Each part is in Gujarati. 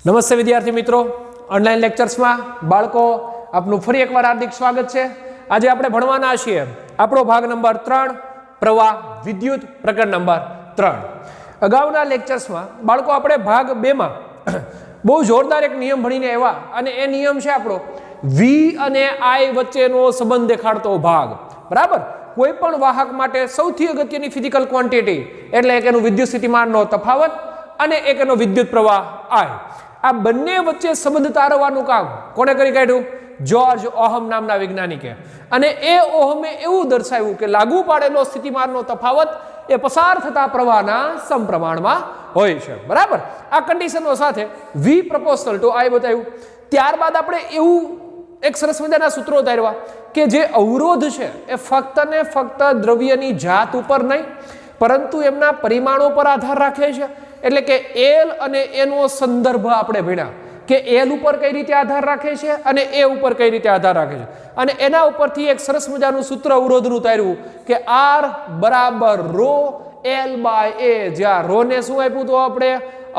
નમસ્તે વિદ્યાર્થી મિત્રો, ઓનલાઈન લેક્ચર્સમાં બાળકો આપનું ફરી એકવાર હાર્દિક સ્વાગત છે। આજે આપણે ભણવાના છીએ આપણો ભાગ નંબર 3 પ્રવાહ વિદ્યુત પ્રકરણ નંબર 3। અગાઉના લેક્ચર્સમાં બાળકો આપણે ભાગ 2 માં બહુ જોરદાર એક નિયમ ભણીને આવ્યા અને એ નિયમ છે આપણો V અને I વચ્ચેનો સંબંધ દેખાડતો ભાગ। બરાબર, કોઈ પણ વાહક માટે સૌથી અગત્યની ફિઝિકલ ક્વોન્ટિટી એટલે એક એનું વિદ્યુત સ્થિતિમાનનો તફાવત અને એક એનો વિદ્યુત પ્રવાહ I, આ બંને વચ્ચે સંબંધ તારવવાનું કામ કોણે કરી કાઢ્યું? જ્યોર્જ ઓહમ નામના વૈજ્ઞાનિકે। અને એ ઓહમે એવું દર્શાવ્યું કે લાગુ પાડેલો સ્થિતિમાનનો તફાવત એ પસાર થતા પ્રવાહના સમપ્રમાણમાં હોય છે। બરાબર, આ કન્ડિશનો સાથે V પ્રપોર્શનલ ટુ I બતાવ્યું। ત્યારબાદ આપણે એવું એક સરસ મજાના સૂત્રો ધાર્યા કે જે અવરોધ છે એ ફક્ત ને ફક્ત દ્રવ્યની જાત ઉપર નહીં પરંતુ એમના પરિમાણો પર આધાર રાખે છે। એટલે કે L અને એનો સંદર્ભ આપણે ભણ્યા કે L ઉપર કઈ રીતે આધાર રાખે છે અને A ઉપર કઈ રીતે આધાર રાખે છે, અને એના ઉપરથી એક સરસ મજાનું સૂત્ર અવરોધનું તાર્યું કે R બરાબર ρ L/A, જ્યાં ρ ને શું આપ્યું હતું આપણે?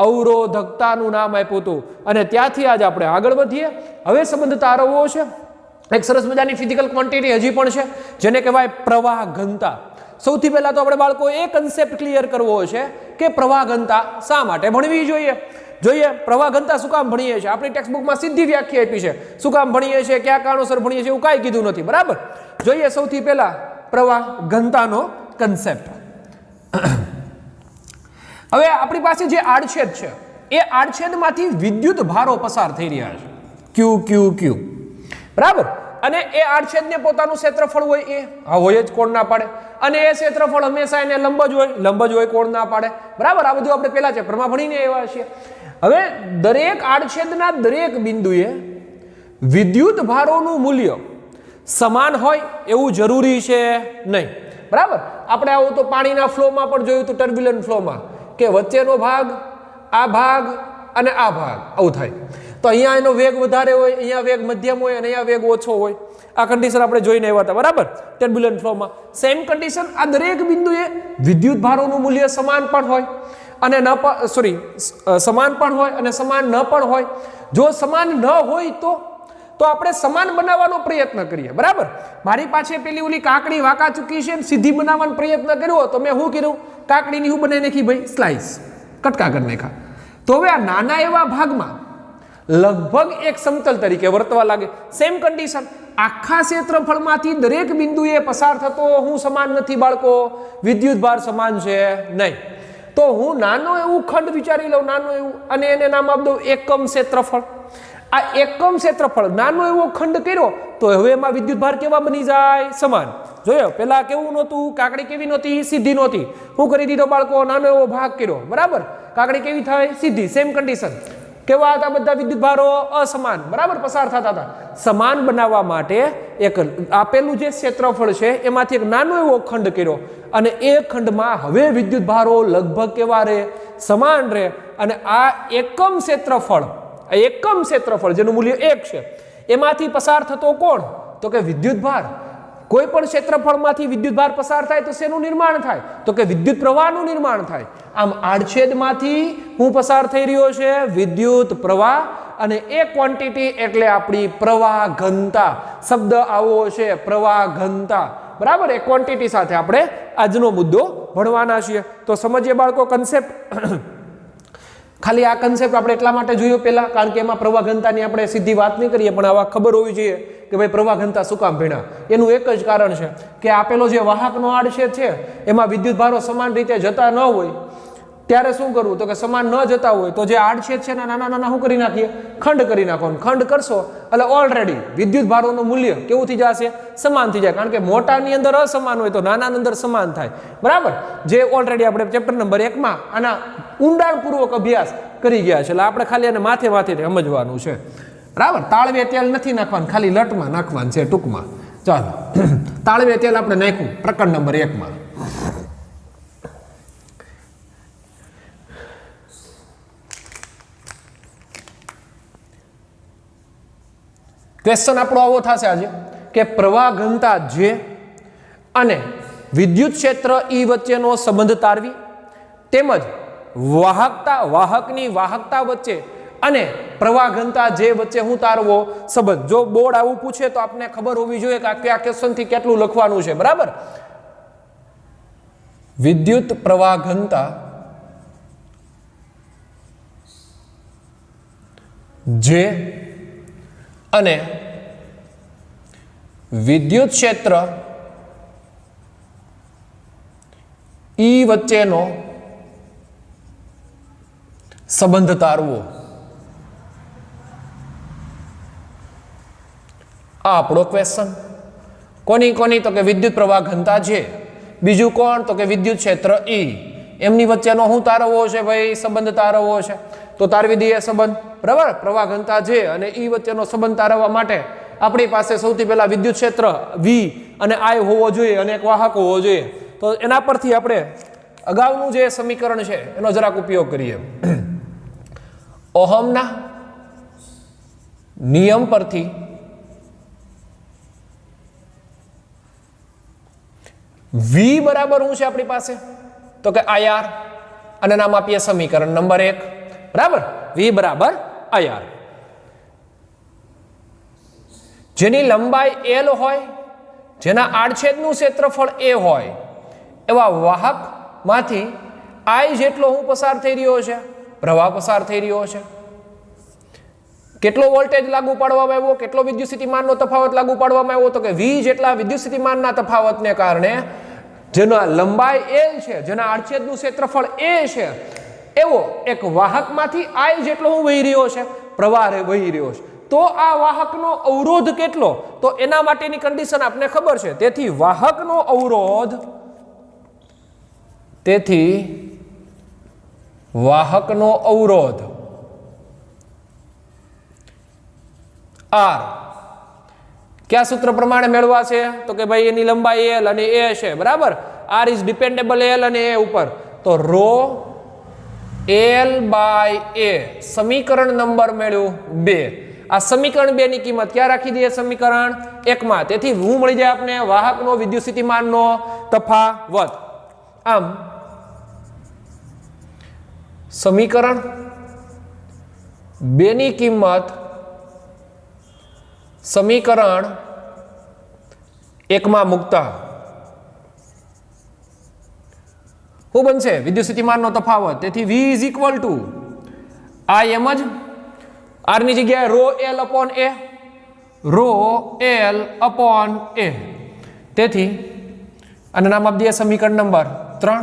અવરોધકતાનું નામ આપ્યું હતું। અને ત્યાંથી આજ આપણે આગળ વધીએ। હવે સંબંધ તારવવો છે એક સરસ મજાની ફિઝિકલ ક્વોન્ટિટી હજી પણ છે જેને કહેવાય પ્રવાહ ઘનતા। સૌથી પહેલા તો આપણે બાળકો એ કન્સેપ્ટ ક્લિયર કરવો છે કે પ્રવાહ ઘનતા શા માટે ભણવી જોઈએ। પ્રવાહ ઘનતા શું કામ ભણીએ છીએ? આપણી ટેક્સ્ટબુકમાં સીધી વ્યાખ્યા આપી છે। શું કામ ભણીએ છીએ, કયા કારણોસર ભણીએ છીએ, એવું કાંઈ કીધું નથી। બરાબર, જોઈએ સૌથી પહેલા પ્રવાહ ઘનતાનો કન્સેપ્ટ। હવે આપણી પાસે જે આડછેદ છે એ આડછેદમાંથી વિદ્યુત ભારો પસાર થઈ રહ્યા છે Q। બરાબર, અને એ આડછેદને પોતાનું ક્ષેત્રફળ હોય એ હોય જ, કોણ ના પાડે? અને એ ક્ષેત્રફળ હંમેશા એને લંબ જ હોય, કોણ ના પાડે? બરાબર, આ બધું આપણે પહેલા ચેપ્ટરમાં ભણીને આવ્યા છીએ। હવે દરેક આડછેદના દરેક બિંદુએ વિદ્યુત ભારોનું મૂલ્ય સમાન હોય એવું જરૂરી છે નહીં। બરાબર, આપણે આવું તો પાણીના ફ્લોમાં પણ જોયું હતું, ટર્બ્યુલન્ટ ફ્લોમાં, કે વચ્ચેનો ભાગ, આ ભાગ અને આ ભાગ આવું થાય તો અહીંયા એનો વેગ વધારે હોય, અહીંયા વેગ મધ્યમ હોય અને અહીંયા વેગ ઓછો હોય। આ કન્ડિશન આપણે જોઈને આવ્યા હતા। બરાબર, ટર્બ્યુલન્ટ ફ્લોમાં સેમ કન્ડિશન, આ દરેક બિંદુએ વિદ્યુત ભારોનું મૂલ્ય સમાન પણ હોય અને સમાન પણ હોય અને સમાન ન પણ હોય। જો સમાન ન હોય તો આપણે સમાન બનાવવાનો પ્રયત્ન કરીએ। બરાબર, મારી પાસે પેલી ઓલી કાકડી વાંકા ચૂકી છે, સીધી બનાવવાનો પ્રયત્ન કર્યો તો મેં શું કર્યું? કાકડીની હું બનાવી નાખી ભાઈ, સ્લાઇસ, કટકા કરી નાખ્યા। તો હવે આ નાના એવા ભાગમાં લગભગ એક સમતલ તરીકે વર્તવા લાગે। સેમ કન્ડિશન, આખા ક્ષેત્રફળમાંથી દરેક બિંદુએ પસાર થતો હું સમાન નથી બાળકો, વિદ્યુત ભાર સમાન છે નહીં। તો હું નાનો એવું ખંડ વિચારી લઉં, નાનો એવું, અને એને નામ આપી દઉં એકમ ક્ષેત્રફળ। આ એકમ ક્ષેત્રફળ નાનો એવો ખંડ કર્યો તો હવે એમાં વિદ્યુત ભાર કેવા બની જાય? સમાન। જોયો, પેલા કેવું નહોતું? કાકડી કેવી નહોતી? સીધી નહોતી। હું કરી દીધો બાળકો? નાનો એવો ભાગ કર્યો। બરાબર, કાકડી કેવી થાય? સીધી। સેમ કન્ડિશન, કેવા હતા બધા વિદ્યુત ભારો? અસમાન। બરાબર, પસાર થતા હતા। સમાન બનાવવા માટે એક આપેલું જે ક્ષેત્રફળ છે એમાંથી એક નાનો એવો ખંડ કર્યો અને એ ખંડમાં હવે વિદ્યુત ભારો લગભગ કેવા રહે? સમાન રહે। અને આ એકમ ક્ષેત્રફળ જેનું મૂલ્ય 1 છે એમાંથી પસાર થતો કોણ? તો કે વિદ્યુત ભાર। કોઈ પણ ક્ષેત્રફળમાંથી વિદ્યુત ભાર પસાર થાય તો શેનું નિર્માણ થાય? તો કે વિદ્યુત પ્રવાહનું નિર્માણ થાય। આમ આડછેદમાંથી હું પસાર થઈ રહ્યો છે વિદ્યુત પ્રવાહ, અને એ ક્વોન્ટિટી એટલે આપણી પ્રવાહ ઘનતા। શબ્દ આવો છે, પ્રવાહ ઘનતા। બરાબર, એ ક્વોન્ટિટી સાથે આપણે આજનો મુદ્દો ભણવાના છીએ। તો સમજીએ બાળકો કન્સેપ્ટ। ખાલી આ કન્સેપ્ટ આપણે એટલા માટે જોયો પહેલા કારણ કે એમાં પ્રવાહ ઘનતાની આપણે સીધી વાત નહીં કરીએ, પણ આવા ખબર હોવી જોઈએ કે ભાઈ પ્રવાહ ઘનતા શું કામ ભણ્યા। એનું એક જ કારણ છે કે આપેલો જે વાહકનો આડછેદ છે એમાં વિદ્યુત ભારો સમાન રીતે જતા ન હોય ત્યારે શું કરવું? તો કે સમાન ન જતા હોય તો જે આડછેદ છે ને નાના નાના શું કરી નાખીએ? ખંડ કરી નાખો। ખંડ કરશો એટલે ઓલરેડી વિદ્યુત ભારોનું મૂલ્ય કેવું થઈ જશે? સમાન થઈ જાય। કારણ કે મોટાની અંદર અસમાન હોય તો નાનાની અંદર સમાન થાય। બરાબર, જે ઓલરેડી આપણે ચેપ્ટર નંબર 1 માં આના ઊંડાણપૂર્વક અભ્યાસ કરી ગયા છે, એટલે આપણે ખાલી આને માથે સમજવાનું છે। બરાબર, તાળવે તેલ નથી નાખવાનું, ખાલી લટમાં નાખવાનું છે ટૂંકમાં। ચાલો, તાળવે તેલ આપણે નાખ્યું પ્રકરણ નંબર 1 માં। ક્વેશ્ચન આપણો આવો થશે આજે કે પ્રવાહ ઘનતા જે અને વિદ્યુત ક્ષેત્ર E વચ્ચેનો સંબંધ તારવી તેમજ વાહકની વાહકતા વચ્ચે અને પ્રવાહ ઘનતા જે વચ્ચે હું તારવો સંબંધ. જો બોર્ડ આવું પૂછે તો આપને ખબર હોવી જોઈએ કે આ કયા ક્વેશ્ચન થી કેટલું લખવાનું છે. બરાબર. વિદ્યુત પ્રવાહ ઘનતા જે અને વિદ્યુત ક્ષેત્ર ઈ વચ્ચેનો સંબંધ તારવો. આ આપણો ક્વેશ્ચન. કોની તો કે વિદ્યુત પ્રવાહ ઘનતા છે. બીજું કોણ તો કે વિદ્યુત ક્ષેત્ર ઈ. એમની વચ્ચેનો હું તારવો છે ભાઈ? સંબંધ તારવો છે. તો તારવી દઈએ સંબંધ. બરાબર. પ્રવાહ ઘનતા છે અને ઈ વચ્ચેનો સંબંધ તારવવા માટે આપણી પાસે સૌથી પહેલા વિદ્યુત ક્ષેત્ર વી અને આઈ હોવો જોઈએ અને એક વાહક હોવો જોઈએ. તો એના પરથી આપણે અગાઉનું જે સમીકરણ છે એનો જરાક ઉપયોગ કરીએ. ઓહમના નિયમ પરથી વી બરાબર શું છે આપણી પાસે? તો કે IR અને નામ આપીએ સમીકરણ નંબર 1. બરાબર. વી બરાબર IR. જેની લંબાઈ L હોય, જેના આડછેદનું ક્ષેત્રફળ A હોય, એવા વાહકમાંથી I જેટલો હું પસાર થઈ રહ્યો છે, પ્રવાહ પસાર થઈ રહ્યો છે. કેટલો વોલ્ટેજ લાગુ પાડવામાં આવ્યો, કેટલો વિદ્યુત સ્થિતિમાનનો તફાવત લાગુ પાડવામાં આવ્યો? તો કે V જેટલા વિદ્યુત સ્થિતિમાનના તફાવતને કારણે જેના લંબાઈ L છે, જેના આડછેદનું ક્ષેત્રફળ A છે, એવો એક વાહકમાંથી I જેટલો હું વહી રહ્યો છે, પ્રવાહ વહી રહ્યો છે. તો આ વાહકનો અવરોધ કેટલો? તો એના માટેની કન્ડિશન આપને ખબર છે. તેથી વાહકનો અવરોધ R કયા સૂત્ર પ્રમાણે મેળવા છે? તો કે ભાઈ એની લંબાઈ L અને A છે. બરાબર. R ઇઝ ડિપેન્ડેબલ L અને A ઉપર. તો ρ L/A સમીકરણ નંબર મેળવ્યું 2. આ સમીકરણ 2 ની કિંમત ક્યાં રાખી દઈએ? સમીકરણ 1 માં. તેથી હું મળી જાય આપને વાહકનો વિદ્યુત સ્થિતિમાનનો તફાવત. આમ સમીકરણ 2 ની કિંમત સમીકરણ 1 માં મૂકતા શું બનશે? વિદ્યુત સ્થિતિમાનનો તફાવત. તેથી V is equal two I એમ જ R ની જગ્યાએ ρ L અપોન A. તેથી આને નામ આપી દઈએ સમીકરણ નંબર 3.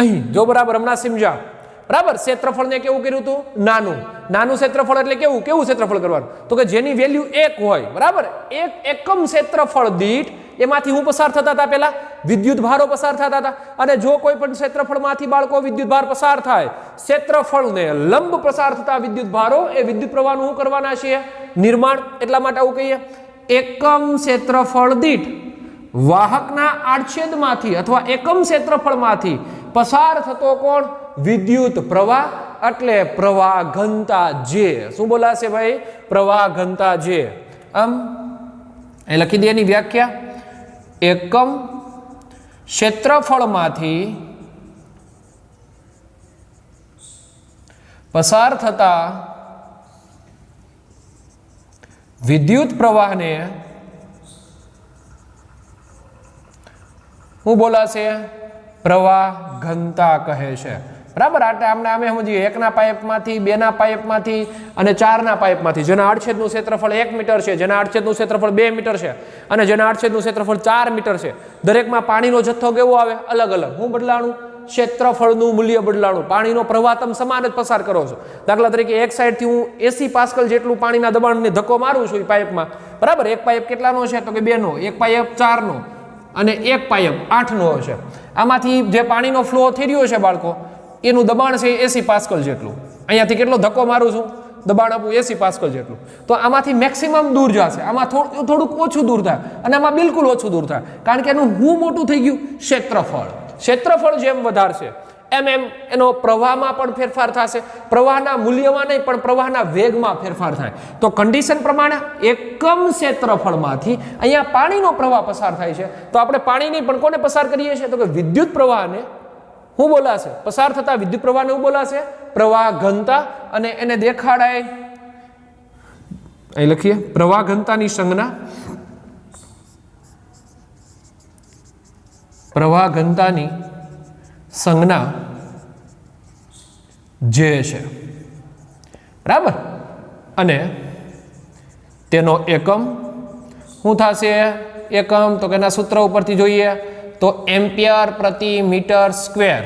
અહીં જો બરાબર હમણાં સમજ્યા. બરાબર. ક્ષેત્રફળને કેવું કર્યું હતું? નાનું ક્ષેત્રફળ એટલે કેવું ક્ષેત્રફળ કરવાનું? તો કે જેની વેલ્યુ 1 હોય. બરાબર. એક એકમ ક્ષેત્રફળ દીઠ એમાંથી હું પસાર થતા હતા પહેલા વિદ્યુત ભારો પસાર થતા હતા. અને જો કોઈ પણ ક્ષેત્રફળમાંથી બાળકો વિદ્યુત ભાર પસાર થાય, ક્ષેત્રફળને લંબ પસાર થતા વિદ્યુત ભારો એ વિદ્યુત પ્રવાહનું શું કરવાના છે? નિર્માણ. એટલા માટે આવું કહીએ. એકમ ક્ષેત્રફળ દીઠ વાહકના આડછેદમાંથી અથવા એકમ ક્ષેત્રફળમાંથી પસાર થતો કોણ? વિદ્યુત પ્રવાહ. એટલે પ્રવાહ ઘનતા J. શું બોલાશે ભાઈ? પ્રવાહ ઘનતા J. આમ એ લખી દે એની વ્યાખ્યા. એકમ ક્ષેત્રફળમાંથી પસાર થતા વિદ્યુત પ્રવાહને શું બોલાશે? પ્રવાહ ઘનતા કહે છે. બરાબર. આમને આમે સમજીએ. 1 ના પાઇપમાંથી, 2 ના પાઇપમાંથી અને 4 ના પાઇપમાંથી જેના આડછેદનું ક્ષેત્રફળ 1 મીટર છે, જેના આડછેદનું ક્ષેત્રફળ 2 મીટર છે અને જેના આડછેદનું ક્ષેત્રફળ 4 મીટર છે, દરેકમાં પાણીનો જથ્થો કેવો આવે? અલગ અલગ. હું બદલાણું? ક્ષેત્રફળનું મૂલ્ય બદલાણું. પાણીનો પ્રવાહ તમે સમાન જ પસાર કરો છો. દાખલા તરીકે એક સાઈડથી હું 80 પાસ્કલ જેટલું પાણીના દબાણને ધક્કો મારું છું એ પાઇપમાં. બરાબર. એક પાઇપ કેટલાનો છે? તો કે 2 નો. એક પાઇપ 4 નો અને એક પાઇપ 8 નો છે. આમાંથી જે પાણીનો ફ્લો થઈ રહ્યો છે બાળકો, એનું દબાણ છે 80 પાસ્કલ જેટલું. અહીંયાથી કેટલો ધક્કો મારું છું? દબાણ આપું 80 પાસ્કલ જેટલું. તો આમાંથી મેક્સિમમ દૂર જશે, આમાં થોડુંક ઓછું દૂર થાય અને આમાં બિલકુલ ઓછું દૂર થાય. કારણ કે એનું હું મોટું થઈ ગયું? ક્ષેત્રફળ જેમ વધારશે એમ એનો પ્રવાહમાં પણ ફેરફાર થશે. પ્રવાહના મૂલ્યમાં નહીં પણ પ્રવાહના વેગમાં ફેરફાર થાય. તો કન્ડિશન પ્રમાણે એકમ ક્ષેત્રફળમાંથી અહીંયા પાણીનો પ્રવાહ પસાર થાય છે. તો આપણે પાણીની પણ કોને પસાર કરીએ છીએ? તો કે વિદ્યુત પ્રવાહને શું બોલાશે? પસાર થતા વિદ્યુત પ્રવાહને શું બોલાશે? પ્રવાહ ઘનતા. અને એને દેખાડાય અહીં લખીએ પ્રવાહ ઘનતાની સંજ્ઞા, પ્રવાહ ઘનતાની સંજ્ઞા જે છે, બરાબર. અને તેનો એકમ શું થશે? એકમ તો કે એના સૂત્ર ઉપરથી જોઈએ તો એમ્પિયર પ્રતિ મીટર સ્ક્વેર.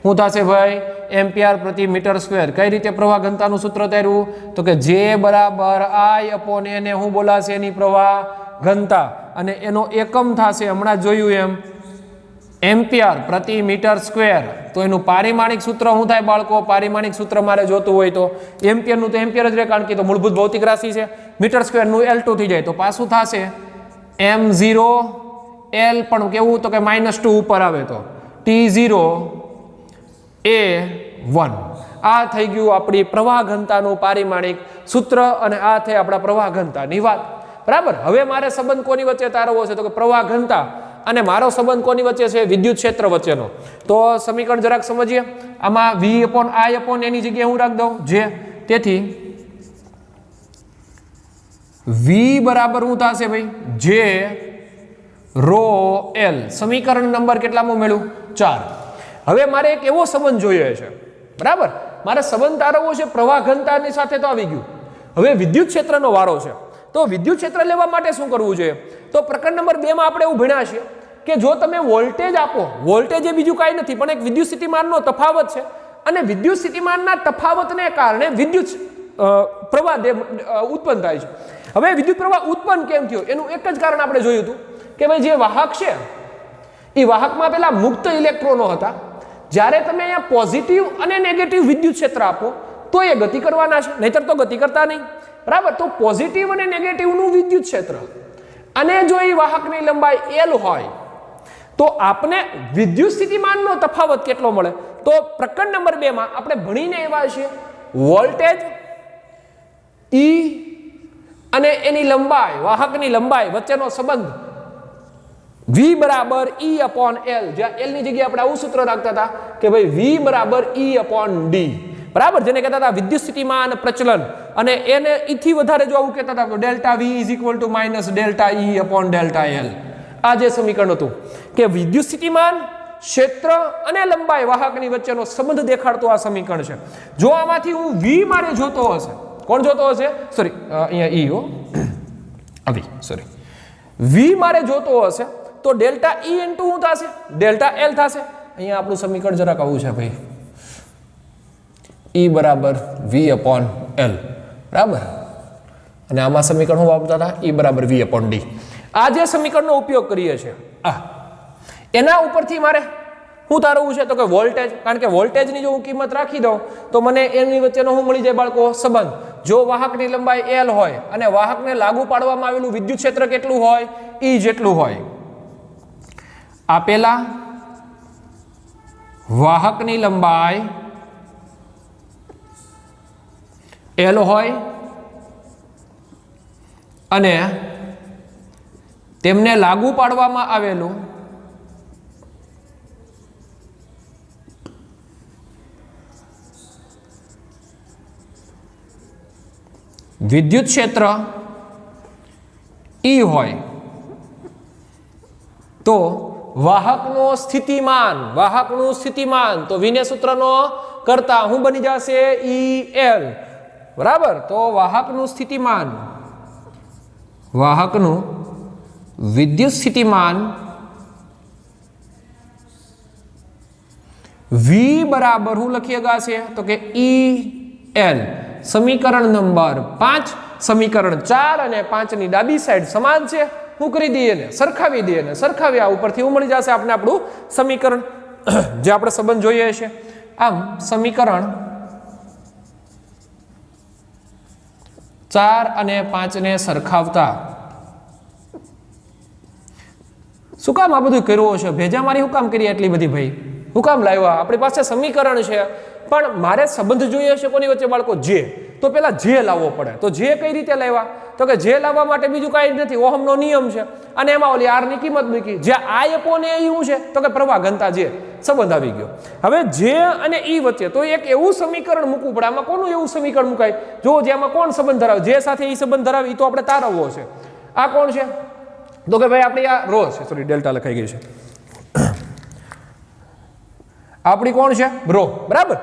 શું થશે ભાઈ? એમ્પિયર પ્રતિ મીટર સ્ક્વેર. કઈ રીતે પ્રવાહ ઘનતાનું સૂત્ર તાર્યું? તો કે જે બરાબર I અપોન એને શું બોલાશે? એની પ્રવાહ ઘનતા. અને એનો એકમ થશે હમણાં જોયું એમ એમ્પિયર પ્રતિ મીટર સ્ક્વેર. તો એનું પારિમાણિક સૂત્ર શું થાય બાળકો? પારિમાણિક સૂત્ર મારે જોતું હોય તો એમ્પિયરનું તો એમ્પિયર જ રહે, કારણ કે તો મૂળભૂત ભૌતિક રાશિ છે. મીટર સ્ક્વેરનું L2 થઈ જાય તો પાછું થશે M0 L પણ કેવું? તો કે -2 ઉપર આવે તો T0 A1. આ થઈ ગયું આપણી પ્રવાહ ઘનતાનું પારિમાણિક સૂત્ર અને આ થઈ આપણા પ્રવાહ ઘનતાની વાત, બરાબર. હવે મારે સંબંધ કોની વચ્ચે તારવવો છે? તો કે પ્રવાહ ઘનતા અને મારો સંબંધ કોની વચ્ચે છે? વિદ્યુત ક્ષેત્ર વચ્ચેનો. તો સમીકરણ જરાક સમજીએ. આમાં V અપોન I અપોન એની જગ્યાએ હું રાખી દઉં જે. તેથી V બરાબર શું થશે ભાઈ? જે રો L. સમીકરણ નંબર કેટલામું મળ્યું? 4. હવે મારે એક એવો સંબંધ જોઈએ છે, બરાબર. મારે સંબંધ તારવવો છે પ્રવાહ ઘનતાની સાથે, તો આવી ગયું. હવે વિદ્યુત ક્ષેત્રનો વારો છે. તો વિદ્યુત ક્ષેત્ર લેવા માટે શું કરવું જોઈએ? તો પ્રકરણ નંબર 2 માં આપણે એવું ભણ્યા છીએ કે જો તમે વોલ્ટેજ આપો, વોલ્ટેજ એ બીજું કાંઈ નથી પણ એક વિદ્યુત સ્થિતિમાનનો તફાવત છે, અને વિદ્યુત સ્થિતિમાનના તફાવતને કારણે વિદ્યુત પ્રવાહ ઉત્પન્ન થાય છે. હવે વિદ્યુત પ્રવાહ ઉત્પન્ન કેમ થયો? એનું એક જ કારણ આપણે જોયું હતું કે ભાઈ જે વાહક છે એ વાહકમાં પેલા મુક્ત ઇલેક્ટ્રોનો હતા. જ્યારે તમે અહીંયા પોઝિટિવ અને નેગેટિવ વિદ્યુત ક્ષેત્ર આપો તો એ ગતિ કરવાના છે, નહીતર તો ગતિ કરતા નહીં, બરાબર. તો પોઝિટિવ અને નેગેટિવનું વિદ્યુત ક્ષેત્ર અને જો એ વાહકની લંબાઈ L હોય તો આપને વિદ્યુત સ્થિતિમાનનો તફાવત કેટલો મળે? તો પ્રકરણ નંબર 2 માં આપણે ભણીને એવા છીએ વોલ્ટેજ E અને એની લંબાઈ, વાહકની લંબાઈ વચ્ચેનો સંબંધ V બરાબર E અપોન L. જ્યાં L ની જગ્યાએ આપણે આવું સૂત્ર રાખતા હતા કે ભાઈ V બરાબર E અપોન D, બરાબર. જેને કહેતા હતા વિદ્યુત સ્થિતિમાન પ્રચલન. અને એને ઈથી વધારે જો આવું કહેતા હતા તો delta V is equal to minus delta E upon delta L. આ જે સમીકરણ હતું કે વિદ્યુત સ્થિતિમાન, ક્ષેત્ર અને લંબાઈ વાહકની વચ્ચેનો સંબંધ દેખાડતો આ સમીકરણ છે. જો આમાંથી હું V મારે જોતો હશે, કોણ જોતો હશે? સોરી, અહીંયા E હો, આવી સોરી, V મારે જોતો હશે તો ડેલ્ટા E ઇન્ટુ શું થશે? ડેલ્ટા L થશે. અહીંયા આપણું સમીકરણ જરાક આવું છે ભાઈ, E બરાબર V અપોન L, બરાબર. અને આમાં સમીકરણ શું વાપરતા હતા? E બરાબર V અપોન D. આ જે સમીકરણનો ઉપયોગ કરીએ છીએ એના ઉપરથી મારે શું તારવવું છે? તો કે વોલ્ટેજ. કારણ કે વોલ્ટેજની જો હું કિંમત રાખી દઉં તો મને એની વચ્ચેનો શું મળી જાય બાળકો? સંબંધ. જો વાહકની લંબાઈ L હોય અને વાહકને લાગુ પાડવામાં આવેલું વિદ્યુત ક્ષેત્ર કેટલું હોય? E જેટલું હોય. આપેલા વાહકની લંબાઈ L હોય અને તેમને લાગુ પાડવામાં આવેલું વિદ્યુત ક્ષેત્ર E હોય તો વાહકનું સ્થિતિમાન તો વિને સૂત્રનો કરતા શું બની જશે? EL, બરાબર. તો વાહકનું સ્થિતિમાન, વાહકનું વિદ્યુત સ્થિતિમાન V બરાબર શું લખી શકાશે? તો કે EL. સમીકરણ નંબર 5, સમીકરણ 4 અને 5 ની ડાબી સાઈડ સમાન છે. શું કરી દઈએ ને? સરખાવી દઈએ ને. સરખાવ્યા ઉપરથી શું મળી જશે આપણે? આપણું સમીકરણ જે આપણે સંબંધ જોઈએ છે. આમ સમીકરણ 4 અને 5 ને સરખાવતા શું કામ આ બધું કર્યું છે? ભેજા મારી શું કામ કરી એટલી બધી ભાઈ? શું કામ લાવ્યા? આપણી પાસે સમીકરણ છે પણ મારે સંબંધ જોઈએ છે કોની વચ્ચે બાળકો? જે. તો પેલા જે લાવવો પડે. તો જે કઈ રીતે લાવ્યા? તો કે જે લાવવા માટે બીજું કાંઈ જ નથી, ઓહમનો નિયમ છે અને એમાં ઓલી આર ની કિંમત મૂકી. જે I અપોન A શું છે? તો કે પ્રવાહ ઘનતા જે સંબંધ આવી ગયો. હવે જે અને ઈ વચ્ચે તો એક એવું સમીકરણ મૂકવું પડે. આમાં કોનું એવું સમીકરણ મુકાય? જો જેમાં કોણ સંબંધ ધરાવે, જે સાથે ઈ સંબંધ ધરાવે એ તો આપણે તારવવો છે. આ કોણ છે? તો કે ભાઈ આપણી આ રો છે, સોરી ડેલ્ટા લખાઈ ગઈ છે, આપણી કોણ છે? રો. બરાબર.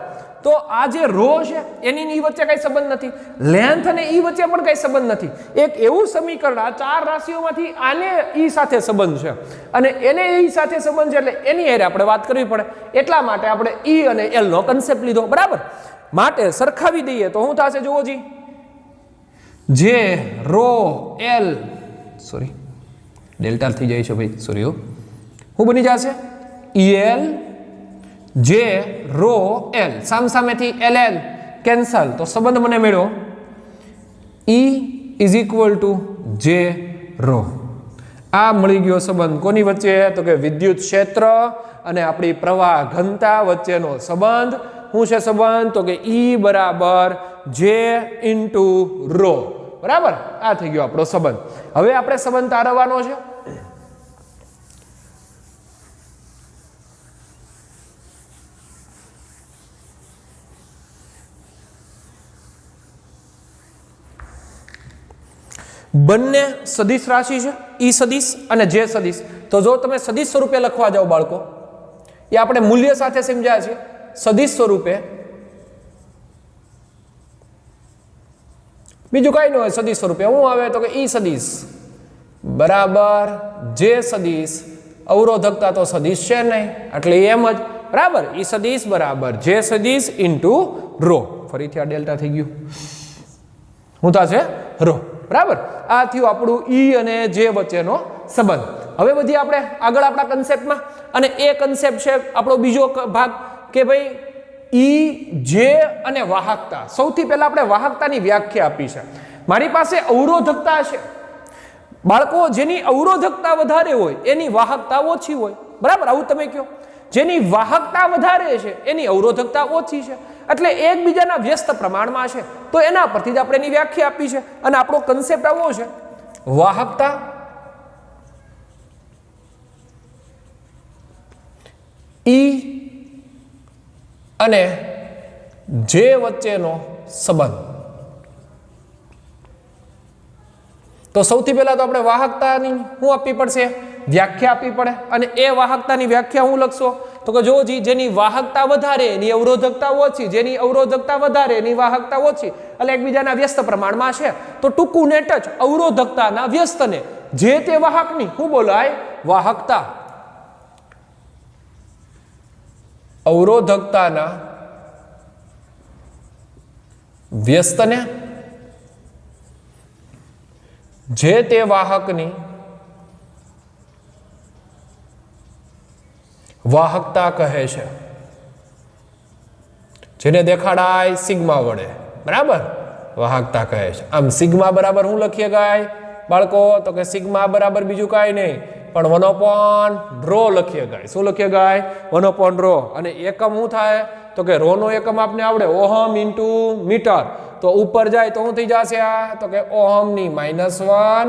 તો આ જે રો છે એની ઈ વચ્ચે કઈ સંબંધ નથી, લેન્થ અને ઈ વચ્ચે પણ કઈ સંબંધ નથી. એક એવું સમીકરણ, આ ચાર રાશિઓમાંથી આને ઈ સાથે સંબંધ છે અને એને ઈ સાથે સંબંધ છે, એટલે એની હારે આપણે વાત કરવી પડે. એટલા માટે આપણે ઈ અને એલ નો કન્સેપ્ટ લીધો. બરાબર. માટે સરખાવી દઈએ તો શું થશે? જુઓ જી, જે રો એલ, સોરી ડેલ્ટા થઈ જાય છે ભાઈ, સોરી, શું બની જશે? EL જે રો એલ, સામસામેથી LL કેન્સલ, તો સંબંધ મને મળ્યો E ઇઝ ઇક્વલ ટુ જે રો. આ મળી ગયો સંબંધ. કોની વચ્ચે? તો કે વિદ્યુત ક્ષેત્ર અને આપણી પ્રવાહ ઘનતા વચ્ચેનો સંબંધ. શું છે સંબંધ? તો કે E બરાબર જે ઇન્ટુ રો. બરાબર. આ થઈ ગયો આપણો સંબંધ. હવે આપણે સંબંધ તારવવાનો છે. બંને સદિશ રાશિ છે, ઈ સદિશ અને જે સદિશ. તો જો તમે સદિશ સ્વરૂપે લખવા જાઓ બાળકો, એ આપણે મૂલ્ય સાથે સમજ્યા છે. સદિશ સ્વરૂપે બીજું કઈ ન હોય. સદિશ સ્વરૂપે શું આવે? તો કે ઈ સદિશ બરાબર જે સદિશ, અવરોધકતા તો સદિશ છે નહીં એટલે એમ જ. બરાબર. ઈ સદિશ બરાબર જે સદિશ ઇન્ટુ રો. ફરીથી આ ડેલ્ટા થઈ ગયું, શું થશે? રો. બરાબર. આ થયું આપણું ઈ અને જે વચ્ચેનો સંબંધ. હવે બધી આપણે આગળ આપણા કન્સેપ્ટમાં, અને એ કન્સેપ્ટ છે આપણો બીજો ભાગ કે ભાઈ ઈ, જે અને વાહકતા. સૌથી પહેલા આપણે વાહકતાની વ્યાખ્યા આપી છે. મારી પાસે અવરોધકતા છે બાળકો, જેની અવરોધકતા વધારે હોય એની વાહકતા ઓછી હોય. બરાબર. આવું તમે કહો. જેની વાહકતા વધારે છે એની અવરોધકતા ઓછી છે, એટલે એકબીજાના વ્યસ્ત પ્રમાણમાં છે. તો એના પરથી જ આપણે એની વ્યાખ્યા આપી છે અને આપણો કન્સેપ્ટ આવો છે, વાહકતા ઈ અને જે વચ્ચેનો સંબંધ. તો સૌથી પહેલા તો આપણે વાહકતાની શું આપવી પડશે? વ્યાખ્યા આપવી પડે. અને એ વાહકતાની વ્યાખ્યા હું લખશો? તો કે જો જેની વાહકતા વધારે એની અવરોધકતા ઓછી, જેની અવરોધકતા વધારે એની વાહકતા ઓછી, એટલે એકબીજાના વ્યસ્ત પ્રમાણમાં છે. તો ટૂંકું ને ટચ અવરોધકતાના વ્યસ્તને જે તે વાહકની શું બોલાય? વાહકતા. અવરોધકતાના વ્યસ્તને જે તે વાહકની વાહકતા કહે છે, જેને દેખાડાય સિગ્મા વડે. બરાબર. વાહકતા કહે છે. આમ સિગ્મા બરાબર શું લખીએ ગાય બાળકો? તો કે સિગ્મા બરાબર બીજું કાંઈ નહીં પણ 1/ρ લખીએ ગાય. શું લખીએ ગાય? 1/ρ. અને એકમ શું થાય? તો કે રો નો એકમ આપને આવડે, ઓહમ ઇન્ટુ મીટર. તો ઉપર જાય તો શું થઈ જશે? આ તો કે ઓહમની -1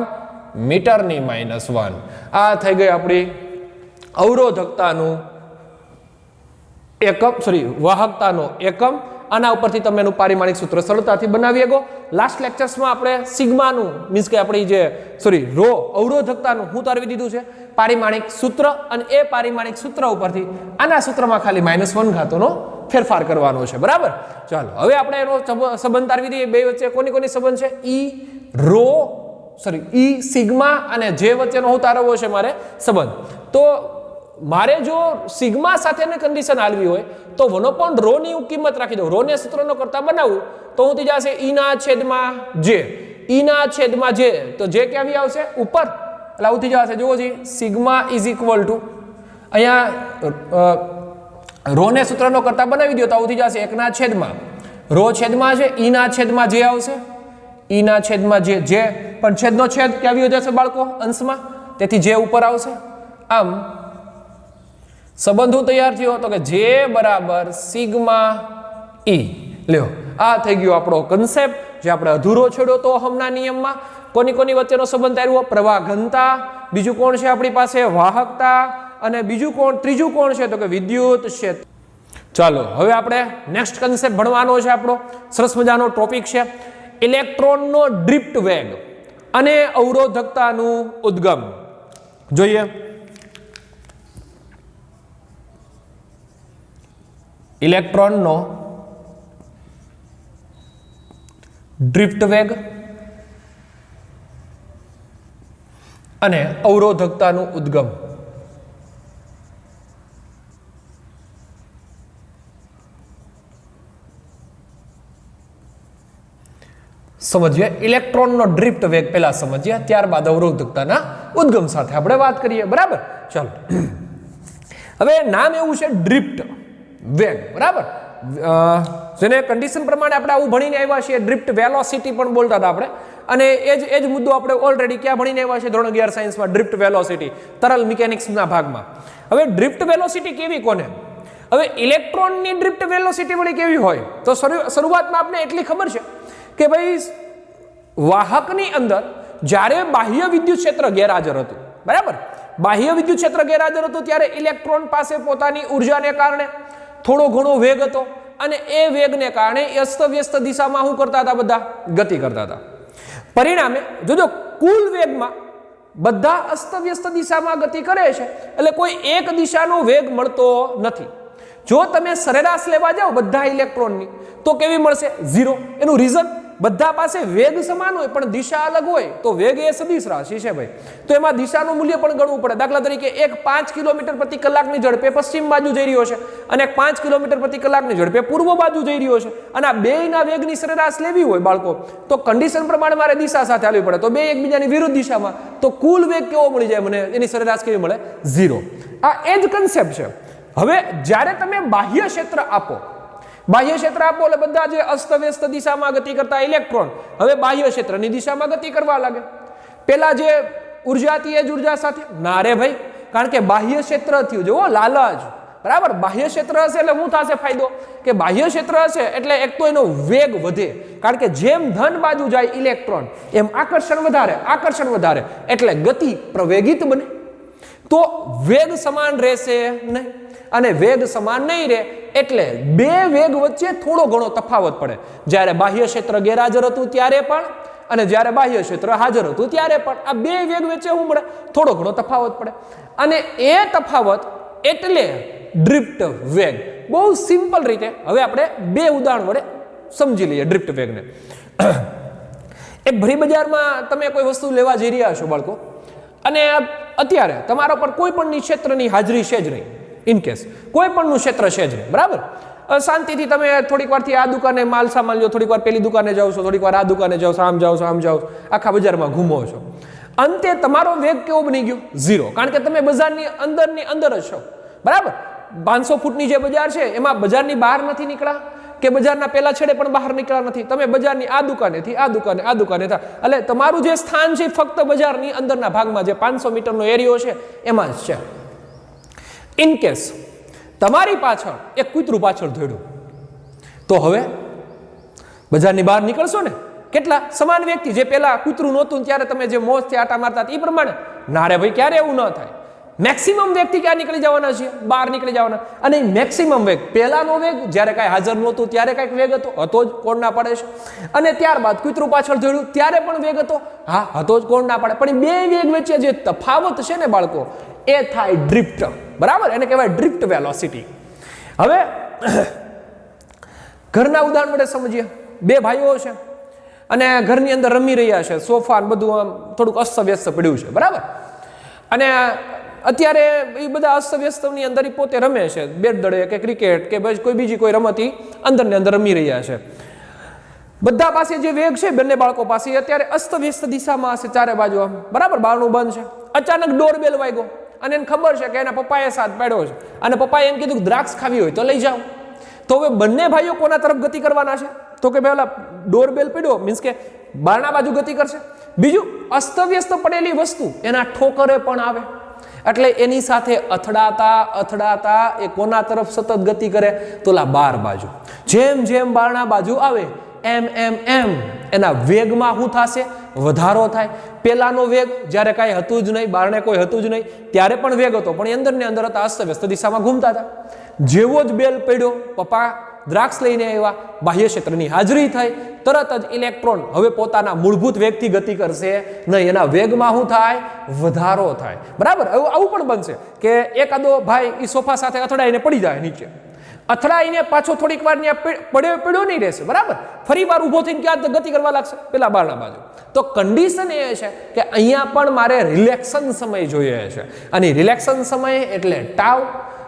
મીટરની -1. આ થઈ ગઈ આપણી અવરોધકતાનું એકમ, સોરી વાહકતાનો એકમ. આના ઉપરથી તમે એનું પારિમાણિક સૂત્ર સરળતાથી બનાવી શકો. લાસ્ટ લેક્ચર્સમાં આપણે સિગ્માનું મીન્સ કે આપણી જે સોરી રો અવરોધકતાનું હું તારવી દીધું છે પારિમાણિક સૂત્ર, અને એ પારિમાણિક સૂત્ર ઉપરથી આના સૂત્રમાં ખાલી -1 ઘાતોનો ફેરફાર કરવાનો છે. બરાબર. ચાલો હવે આપણે એનો સંબંધ તારવી દઈએ. બે વચ્ચે કોની કોની સંબંધ છે? ઈ રો, સોરી ઈ સિગ્મા અને જે વચ્ચેનો હું તારવવો છે મારે સંબંધ. તો મારે જો સિગ્મા સાથેની કન્ડિશન આલવી હોય તો 1/ρ ની કિંમત રાખી દઉં. રો ને સૂત્રનો કરતા બનાવું તો હું થઈ જશે ઈ ના છેદમાં જે. ઈ ના છેદમાં જે, તો જે ક્યાં આવશે? ઉપર. એટલે આવું થઈ જશે. જુઓ જી, સિગ્મા ઇઝ ઇક્વલ ટુ અહીંયા રો ને સૂત્રનો કરતા બનાવી દો તો આવું થઈ જશે 1 ના છેદમાં રો છેદમાં છે ઈ ના છેદમાં જે આવશે. ઈ ના છેદમાં જે, જે પણ છેદનો છેદ ક્યાં આવી જશે બાળકો? અંશમાં. તેથી જે ઉપર આવશે. આમ સંબંધ તૈયાર થયો તો કે જે બરાબર સિગ્મા ઈ. લ્યો આ થઈ ગયો આપણો કન્સેપ્ટ જે આપણે અધૂરો છોડ્યો તો ઓહમના નિયમમાં. કોની વચ્ચેનો સંબંધ આવ્યો? પ્રવાહ ઘનતા. બીજું કોણ છે આપણી પાસે? વાહકતા. અને ત્રીજું કોણ છે તો કે વિદ્યુત ક્ષેત્ર. ચાલો હવે આપણે નેક્સ્ટ કન્સેપ્ટ ભણવાનો છે. આપણો સરસ મજાનો ટોપિક છે ઇલેક્ટ્રોનનો ડ્રિફ્ટ વેગ અને અવરોધકતાનું ઉદ્ગમ. જોઈએ ઇલેક્ટ્રોનનો ડ્રિફ્ટ વેગ અને અવરોધકતાનું ઉદ્ગમ. સમજીએ ઇલેક્ટ્રોનનો ડ્રિફ્ટ વેગ પહેલા સમજીએ, ત્યારબાદ અવરોધકતાના ઉદ્ગમ સાથે આપણે વાત કરીએ. બરાબર, ચાલો. હવે નામ એવું છે ડ્રિફ્ટ વેગ. બરાબર, જેને કન્ડિશન પ્રમાણે આપણે આવું ભણીને આવ્યા છીએ. ડ્રિફ્ટ વેલોસિટી પણ બોલતા હતા આપણે. અને એ જ મુદ્દો આપણે ઓલરેડી ક્યાં ભણીને આવ્યા છે? ધોરણ 11 સાયન્સમાં ડ્રિફ્ટ વેલોસિટી, તરલ મિકેનિક્સના ભાગમાં. હવે ડ્રિફ્ટ વેલોસિટી કેવી કોને? હવે ઇલેક્ટ્રોનની ડ્રિફ્ટ વેલોસિટી વળી કેવી હોય? તો શરૂઆતમાં આપણે એટલી ખબર છે કે ભાઈ વાહકની અંદર જ્યારે બાહ્ય વિદ્યુત ક્ષેત્ર ગેરહાજર હતું, બરાબર, બાહ્ય વિદ્યુત ક્ષેત્ર ગેરહાજર હતું ત્યારે ઇલેક્ટ્રોન પાસે પોતાની ઉર્જાને કારણે થોડો ઘણો વેગ હતો અને એ વેગને કારણે અસ્તવ્યસ્ત દિશામાં શું કરતા હતા? બધા ગતિ કરતા હતા. પરિણામે જોજો કુલ વેગમાં બધા અસ્તવ્યસ્ત દિશામાં ગતિ કરે છે એટલે કોઈ એક દિશાનો વેગ મળતો નથી. જો તમે સરેરાશ લેવા જાઓ બધા ઇલેક્ટ્રોનની તો કેવી મળશે? 0. એનું રીઝન બધા પાસે વેગ સમાન હોય પણ દિશા અલગ હોય તો વેગ એ સદિશ રાશિ છે ભાઈ, તો એમાં દિશાનું મૂલ્ય પણ ગણવું પડે. દાખલા તરીકે એક 5 કિલોમીટર પ્રતિ કલાકની ઝડપે પશ્ચિમ બાજુ જઈ રહ્યો છે અને 5 કિલોમીટર પ્રતિ કલાકની ઝડપે પૂર્વ બાજુ જઈ રહ્યો છે અને આ બેયના વેગની સરેરાશ લેવી હોય બાળકો તો કન્ડિશન પ્રમાણે મારે દિશા સાથે હાલવી પડે. તો બે એકબીજાની વિરુદ્ધ દિશામાં, તો કુલ વેગ કેવો મળી જાય મને? એની સરેરાશ કેવી મળે? 0. આ એ જ કન્સેપ્ટ છે. હવે જ્યારે તમે બાહ્ય ક્ષેત્ર આપો એટલે બધા જે અસ્તવ્યસ્ત દિશામાં ગતિ કરતા ઇલેક્ટ્રોન હવે બાહ્ય ક્ષેત્રની દિશામાં ગતિ કરવા લાગે. પેલા જે ઉર્જા હતી એ જ ઉર્જા સાથે ના રે ભાઈ, કારણ કે બાહ્ય ક્ષેત્ર થયું. જુઓ લાલચ, બરાબર. બાહ્ય ક્ષેત્ર હશે એટલે શું થશે ફાયદો? કે બાહ્ય ક્ષેત્ર હશે એટલે એક તો એનો વેગ વધે, કારણ કે જેમ ધન બાજુ જાય ઇલેક્ટ્રોન એમ આકર્ષણ વધારે એટલે ગતિ પ્રવેગિત બને. તો વેગ સમાન રહેશે નહીં, અને વેગ સમાન નહીં રહે એટલે બે વેગ વચ્ચે થોડો ઘણો તફાવત પડે. જ્યારે બાહ્ય ક્ષેત્ર ગેરહાજર હતું ત્યારે પણ અને જ્યારે બાહ્ય ક્ષેત્ર હાજર હતું ત્યારે પણ આ બે વેગ વચ્ચે શું મળે? થોડો ઘણો તફાવત પડે. અને એ તફાવત એટલે ડ્રિફ્ટ વેગ. બહુ સિમ્પલ રીતે હવે આપણે બે ઉદાહરણ વડે સમજી લઈએ ડ્રિફ્ટ વેગને. એક ભરી બજારમાં તમે કોઈ વસ્તુ લેવા જઈ રહ્યા છો બાળકો, અને અત્યારે તમારા પર કોઈ પણ ક્ષેત્રની હાજરી છે જ નહીં. ઇનકેસ કોઈ પણનું ક્ષેત્ર છે જ નહીં, બરાબર. શાંતિથી તમે થોડીક વારથી આ દુકાને માલ સામાન લો, થોડીક વાર પેલી દુકાને જાઓ છો, થોડીક વાર આ દુકાને જાઓ છો, આમ જાઓ, આખા બજારમાં ઘૂમો છો. અંતે તમારો વેગ કેવો બની ગયો? 0. કારણ કે તમે બજારની અંદર જ છો, બરાબર. 500 ફૂટની જે બજાર છે એમાં બજારની બહાર નથી નીકળ્યા કે બજારના પેલા છેડે પણ બહાર નીકળ્યા નથી. તમે બજારની આ દુકાનેથી આ દુકાને એટલે તમારું જે સ્થાન છે ફક્ત બજારની અંદરના ભાગમાં જે 500 મીટરનો એરિયો છે એમાં જ છે. ઇન કેસ તમારી પાછળ એક કૂતરું પાછળ દોડ્યું તો હવે બજારની બહાર નીકળશો ને? કેટલા સમાન વ્યક્તિ જે પેલા કૂતરું નહોતું ત્યારે તમે જે મોજથી આટા મારતા એ પ્રમાણે ના રે ભાઈ, ક્યારે એવું ન થાય. મેક્સિમમ વ્યક્તિ ક્યાં નીકળી જવાના છે? બહાર નીકળી જવાના. અને મેક્સિમમ વેગ પહેલાનો વેગ જ્યારે કાંઈ હાજર નહોતું ત્યારે કાંઈક વેગ હતો જ, કોણ ના પડે છે. અને ત્યારબાદ કૂતરું પાછળ દોડ્યું ત્યારે પણ વેગ હતો, હા હતો જ, કોણ ના પડે. પણ બે વેગ વચ્ચે જે તફાવત છે ને બાળકો એ થાય ડ્રિફ્ટ, બરાબર. એને કહેવાય ડ્રિફ્ટ વેલોસિટી. હવે ઘરના ઉદાહરણ વડે સમજીએ. બે ભાઈઓ છે અને ઘરની અંદર રમી રહ્યા છે, સોફા બધું આમ થોડુંક અસ્તવ્યસ્ત પડ્યું છે, બરાબર. અને અત્યારે એ બધા અસ્તવ્યસ્તની અંદર પોતે રમે છે, બેટ દડે કે ક્રિકેટ કે કોઈ બીજી કોઈ રમતી અંદર રમી રહ્યા છે. બધા પાસે જે વેગ છે બંને બાળકો પાસે અત્યારે અસ્તવ્યસ્ત દિશામાં હશે ચારે બાજુ આમ, બરાબર. બારણું બંધ છે, અચાનક ડોરબેલ વાગ્યો અને એને ખબર છે કે એના પપ્પાએ સાથ પાડ્યો છે અને પપ્પાએ એમ કીધું દ્રાક્ષ ખાવી હોય તો લઈ જાઓ. તો હવે બંને ભાઈઓ કોના તરફ ગતિ કરવાના છે? તો કે પેલા ડોરબેલ પડ્યો મીન્સ કે બારણા બાજુ ગતિ કરશે. બીજું અસ્તવ્યસ્ત પડેલી વસ્તુ એના ઠોકરે પણ આવે એટલે એની સાથે અથડાતા એ કોના તરફ સતત ગતિ કરે તો લા બાર બાજુ. જેમ જેમ બારણા બાજુ આવે એમ એમ એમ એના વેગમાં શું થશે? વધારો થાય. પેલાનો વેગ જ્યારે કાંઈ હતું જ નહીં, બારણે કોઈ હતું જ નહીં, ત્યારે પણ વેગ હતો, પણ અંદર ને અંદર હતા, અસ્તવ્યસ્ત દિશામાં ઘૂમતા હતા. જેવો જ બેલ પડ્યો, પપ્પા દ્રાક્ષ લઈને આવ્યા, બાહ્ય ક્ષેત્રની હાજરી થઈ, તરત જ ઇલેક્ટ્રોન હવે પોતાના મૂળભૂત વેગથી ગતિ કરશે નહીં, એના વેગમાં શું થાય? વધારો થાય. બરાબર. આવું પણ બનશે કે એકાદો ભાઈ એ સોફા સાથે અથડાઈને પડી જાય નીચે, અથડાઈને પાછો થોડીક વાર પડ્યો નહીં રહેશે. બરાબર. ફરી વાર ઊભો થઈને ક્યાં ગતિ કરવા લાગશે? પેલા બારણા બાજુ. તો કન્ડિશન એ છે કે અહીંયા પણ મારે રિલેક્શન સમય જોઈએ છે, અને રિલેક્શન સમય એટલે ટાવ.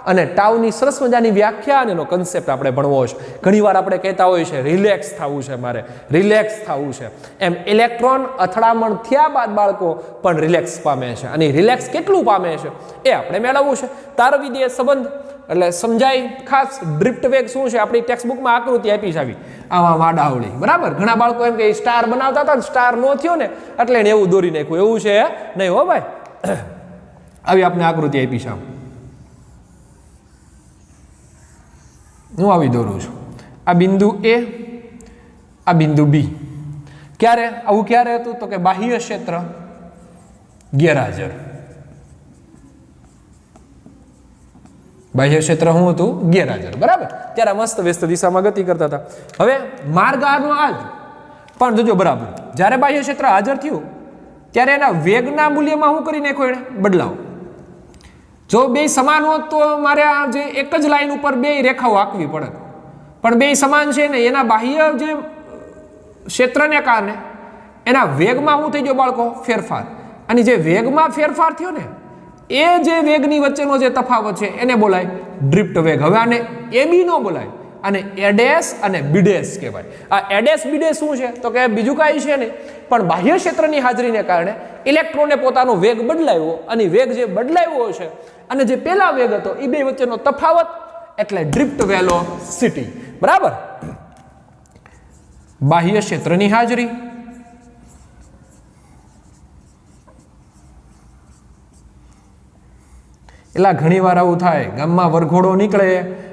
અને ટાવની સરસ મજાની વ્યાખ્યા અને એનો કન્સેપ્ટ આપણે ભણવો છે. ઘણીવાર આપણે કહેતા હોઈએ છે રિલેક્સ થવું છે, મારે રિલેક્સ થવું છે. એમ ઇલેક્ટ્રોન અથડામણ થયા બાદ બાળકો પણ રિલેક્સ પામે છે, અને રિલેક્સ કેટલું પામે છે એ આપણે મેળવવું છે. તારવિધીય સંબંધ એટલે સમજાય ખાસ. ડ્રિફ્ટ વેગ શું છે? આપણી ટેક્સ્ટબુકમાં આકૃતિ આપી છે આવી, આવા વાડાવળી. બરાબર. ઘણા બાળકો એમ કે સ્ટાર બનાવતા હતા, સ્ટાર નો થયો ને એટલે એને એવું દોરી નાખ્યું. એવું છે નહીં હો ભાઈ. આવી આપણે આકૃતિ આપી છે. હું આવી દોરું છું. આ બિંદુ એ, આ બિંદુ બી. ક્યારે આવું ક્યારે હતું? તો કે બાહ્ય ક્ષેત્ર ગેરહાજર. બાહ્ય ક્ષેત્ર શું હતું? ગેરહાજર. બરાબર. ત્યારે મસ્ત વ્યસ્ત દિશામાં ગતિ કરતા હતા. હવે માર્ગ આનો આ જ, પણ જોજો બરાબર, જ્યારે બાહ્ય ક્ષેત્ર હાજર થયું ત્યારે એના વેગના મૂલ્યમાં શું કરી નાખ્યો? એને બદલાવ. જો બે સમાન હોત તો મારે આ જે એક જ લાઈન ઉપર બે રેખાઓ આંકવી પડે, પણ બે સમાન છે ને એના બાહ્ય જે ક્ષેત્રને કારણે એના વેગમાં શું થઈ ગયો બાળકો? ફેરફાર. અને જે વેગમાં ફેરફાર થયો ને એ જે વેગની વચ્ચેનો જે તફાવત છે એને બોલાય ડ્રિફ્ટ વેગ. હવે આને એ બી નો બોલાય, અને એ ડેશ અને બી ડેશ કહેવાય. આ એ ડેશ બી ડેશ શું છે? તો કે બીજું કાંઈ છે નહીં, પણ બાહ્ય ક્ષેત્રની હાજરીને કારણે ઇલેક્ટ્રોને પોતાનો વેગ બદલાવ્યો, અને વેગ જે બદલાવ્યો છે અને જે પેલા વેગ હતો એ બે વચ્ચેનો તફાવત એટલે ડ્રિફ્ટ વેલોસિટી. બરાબર. બાહ્ય ક્ષેત્રની હાજરી, એટલે ઘણી વાર આવું થાય, ગામમાં વરઘોડો નીકળે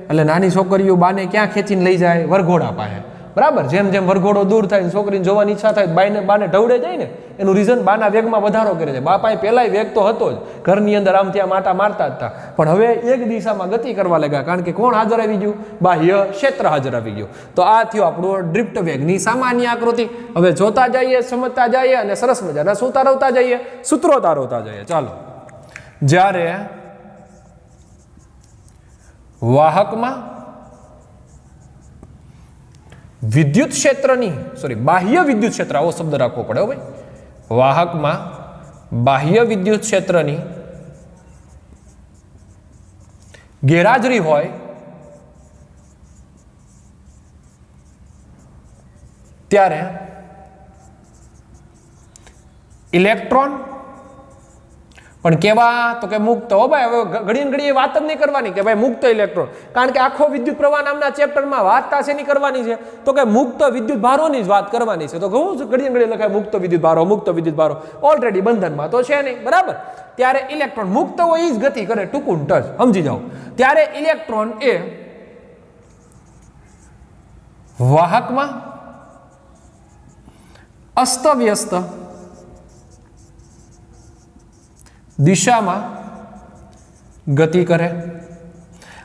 એટલે નાની છોકરીઓ બાને ક્યાં ખેંચીને લઈ જાય? વરઘોડા પાસે. બરાબર. જેમ જેમ વરઘોડો દૂર થાય, છોકરીને જોવાની ઈચ્છા થાય, બાને ઢવડે જાય ને, એનું રીઝન બાના વેગમાં વધારો કરે છે. બાપાએ પહેલાય વેગ તો હતો જ, ઘરની અંદર આમ ત્યાં માટા મારતા જ હતા, પણ હવે એક દિશામાં ગતિ કરવા લાગ્યા, કારણ કે કોણ હાજર આવી ગયું? બાહ્ય ક્ષેત્ર હાજર આવી ગયું. તો આ થયો આપણું ડ્રિફ્ટ વેગની સામાન્ય આકૃતિ. હવે જોતા જઈએ, સમજતા જઈએ, અને સરસ મજાના શું તારવતા જઈએ? સૂત્રો તારવતા જઈએ. ચાલો. જ્યારે વાહકમાં વિદ્યુત ક્ષેત્રની બાહ્ય વિદ્યુત ક્ષેત્ર, આવો શબ્દ રાખવો પડે ભાઈ. વાહકમાં બાહ્ય વિદ્યુત ક્ષેત્રની ગેરહાજરી હોય ત્યારે ઇલેક્ટ્રોન પણ કેવા? તો કે મુક્ત. હો ભાઈ, હવે ઘડી ઘડી વાત જ નહીં કરવાની કે ભાઈ મુક્ત ઇલેક્ટ્રોન, કારણ કે આખો વિદ્યુત પ્રવાહ નામના ચેપ્ટરમાં વાત શેની કરવાની છે? તો કે મુક્ત વિદ્યુત ભારોની જ વાત કરવાની છે. તો ઘણું ઘડી ઘડી લખાય મુક્ત વિદ્યુત ભારો, મુક્ત વિદ્યુત ભારો. ઓલરેડી બંધનમાં તો છે નહીં. બરાબર. ત્યારે ઇલેક્ટ્રોન મુક્ત હોય એ જ ગતિ કરે, ટૂંકું ટચ, સમજી જાઓ. ત્યારે ઇલેક્ટ્રોન એ વાહકમાં અસ્તવ્યસ્ત દિશામાં ગતિ કરે.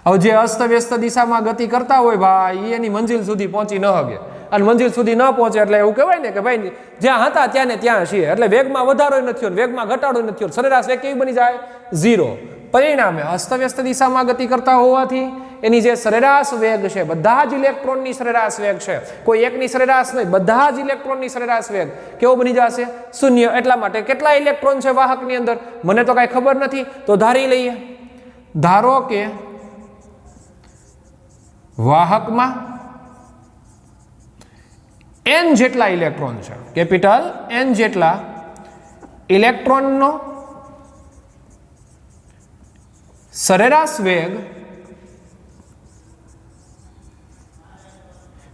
હવે જે અસ્તવ્યસ્ત દિશામાં ગતિ કરતા હોય ભાઈ, એની મંજિલ સુધી પહોંચી ન શકે, અને મંજિલ સુધી ન પહોંચે એટલે એવું કહેવાય ને કે ભાઈ જ્યાં હતા ત્યાં ને ત્યાં છીએ. એટલે વેગમાં વધારો નથી થયો, વેગમાં ઘટાડો નથી થયો, સરેરાશ વેગ કેવી બની જાય? 0. પરિણામે અસ્તવ્યસ્ત દિશામાં ગતિ કરતા હોવાથી એની જે સરેરાશ વેગ છે, બધા જ ઇલેક્ટ્રોનની સરેરાશ વેગ છે, કોઈ એકની સરેરાશ નહીં, બધા જ ઇલેક્ટ્રોનની સરેરાશ વેગ કેવો બની જશે? 0. એટલા માટે કેટલા ઇલેક્ટ્રોન છે વાહકની અંદર? મને તો કાંઈ ખબર નથી, તો ધારી લઈએ. ધારો કે વાહકમાં n જેટલા ઇલેક્ટ્રોન છે, કેપિટલ N જેટલા ઇલેક્ટ્રોનનો સરેરાશ વેગ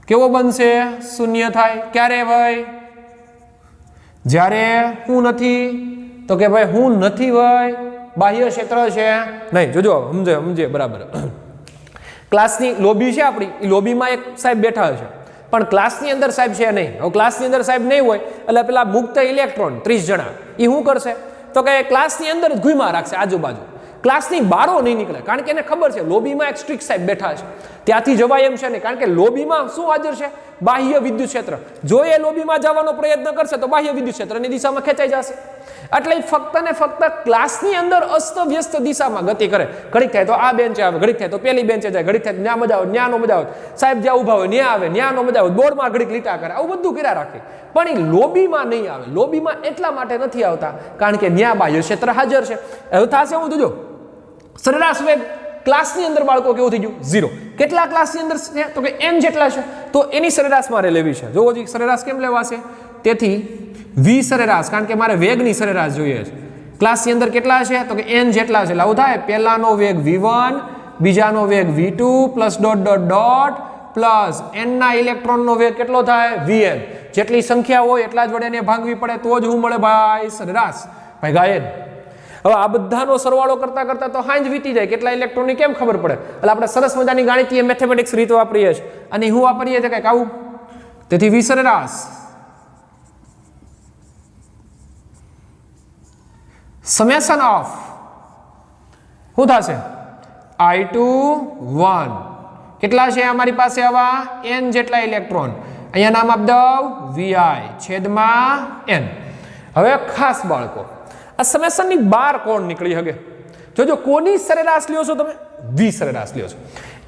કેવો બનશે? 0 થાય. ક્યારે ભાઈ? જ્યારે હું નથી, તો કે ભાઈ હું નથી ભાઈ, બાહ્ય ક્ષેત્ર છે નહીં. જોજો સમજે બરાબર. ક્લાસની લોબી છે આપણી, એ લોબીમાં એક સાહેબ બેઠા છે, પણ ક્લાસની અંદર સાહેબ છે નહીં. હવે ક્લાસની અંદર સાહેબ નહીં હોય એટલે પેલા મુક્ત ઇલેક્ટ્રોન 30 જણા એ શું કરશે તો કે ક્લાસની અંદર જ ઘૂમા રાખશે આજુબાજુ, ક્લાસની બારો નહીં નીકળે, કારણ કે એને ખબર છે લોબીમાં એક સ્ટ્રિક્ટ સાહેબ બેઠા છે, ત્યાંથી જવાય એમ છે નહીં, કારણ કે લોબીમાં શું હાજર છે? બાહ્ય વિદ્યુત ક્ષેત્ર. જો એ લોબીમાં જવાનો પ્રયત્ન કરશે તો બાહ્ય વિદ્યુત ક્ષેત્રની દિશામાં ખેંચાઈ જશે. એટલે ફક્ત ને ફક્ત ક્લાસની અંદર અસ્તવ્યસ્ત દિશામાં ગતિ કરે. ઘડીક થાય તો આ બેન્ચે આવે, ઘડીક થાય તો પેલી બેન્ચે જાય, ઘડીક થાય ન્યા મજા આવે, ન્યા નો મજા આવે, સાહેબ જ્યાં ઊભા હોય ન્યા આવે, ન્યા નો મજા આવે, બોર્ડમાં ઘડીક લીટા કરે, આવું બધું કર્યા રાખે. પણ એ લોબીમાં નહીં આવે. લોબીમાં એટલા માટે નથી આવતા કારણ કે ન્યા બાહ્ય ક્ષેત્ર હાજર છે. એવું થશે હું જોજો સરેરાશ વેગ ક્લાસની અંદર બાળકો કેવું થઈ ગયું? 0. કેટલા ક્લાસની અંદર છે તો કે n જેટલા છે, તો એની સરેરાશ મારે લેવી છે. જોવો જી સરેરાશ કેમ લેવાશે? તેથી v સરેરાશ, કારણ કે મારે વેગની સરેરાશ જોઈએ છે. ક્લાસની અંદર કેટલા છે તો કે n જેટલા છે, એટલે આવું થાય પહેલાનો વેગ v1, બીજાનો વેગ v2 plus dot dot dot plus n ના ઇલેક્ટ્રોનનો વેગ કેટલો થાય? vn. જેટલી સંખ્યા હોય એટલા જ વડે એને ભાંગવી પડે તો જ હું મળે ભાઈ સરેરાશ ભાગ્યા n. હવે આ બધાનો સરવાળો કરતા કરતા તો હાંજ વીતી જાય, કેટલા ઇલેક્ટ્રોનની કેમ ખબર પડે? એટલે આપણે સરસ મજાની ગાણિતીય મેથેમેટિક્સ રીત વાપરીએ છીએ, અને હું વાપરીએ છીએ કંઈક આવું. તેથી v સરેરાશ સમેશન ઓફ શું થશે? I2 1 કેટલા છે અમારી પાસે? આવા n જેટલા ઇલેક્ટ્રોન, અહીંયા નામ આપી દઉં vi છેદમાં n. હવે ખાસ બાળકો આ સમેશનની બાર કોણ નીકળી શકે? જોજો કોની સરેરાશ લ્યો છો તમે? v સરેરાશ લ્યો છો.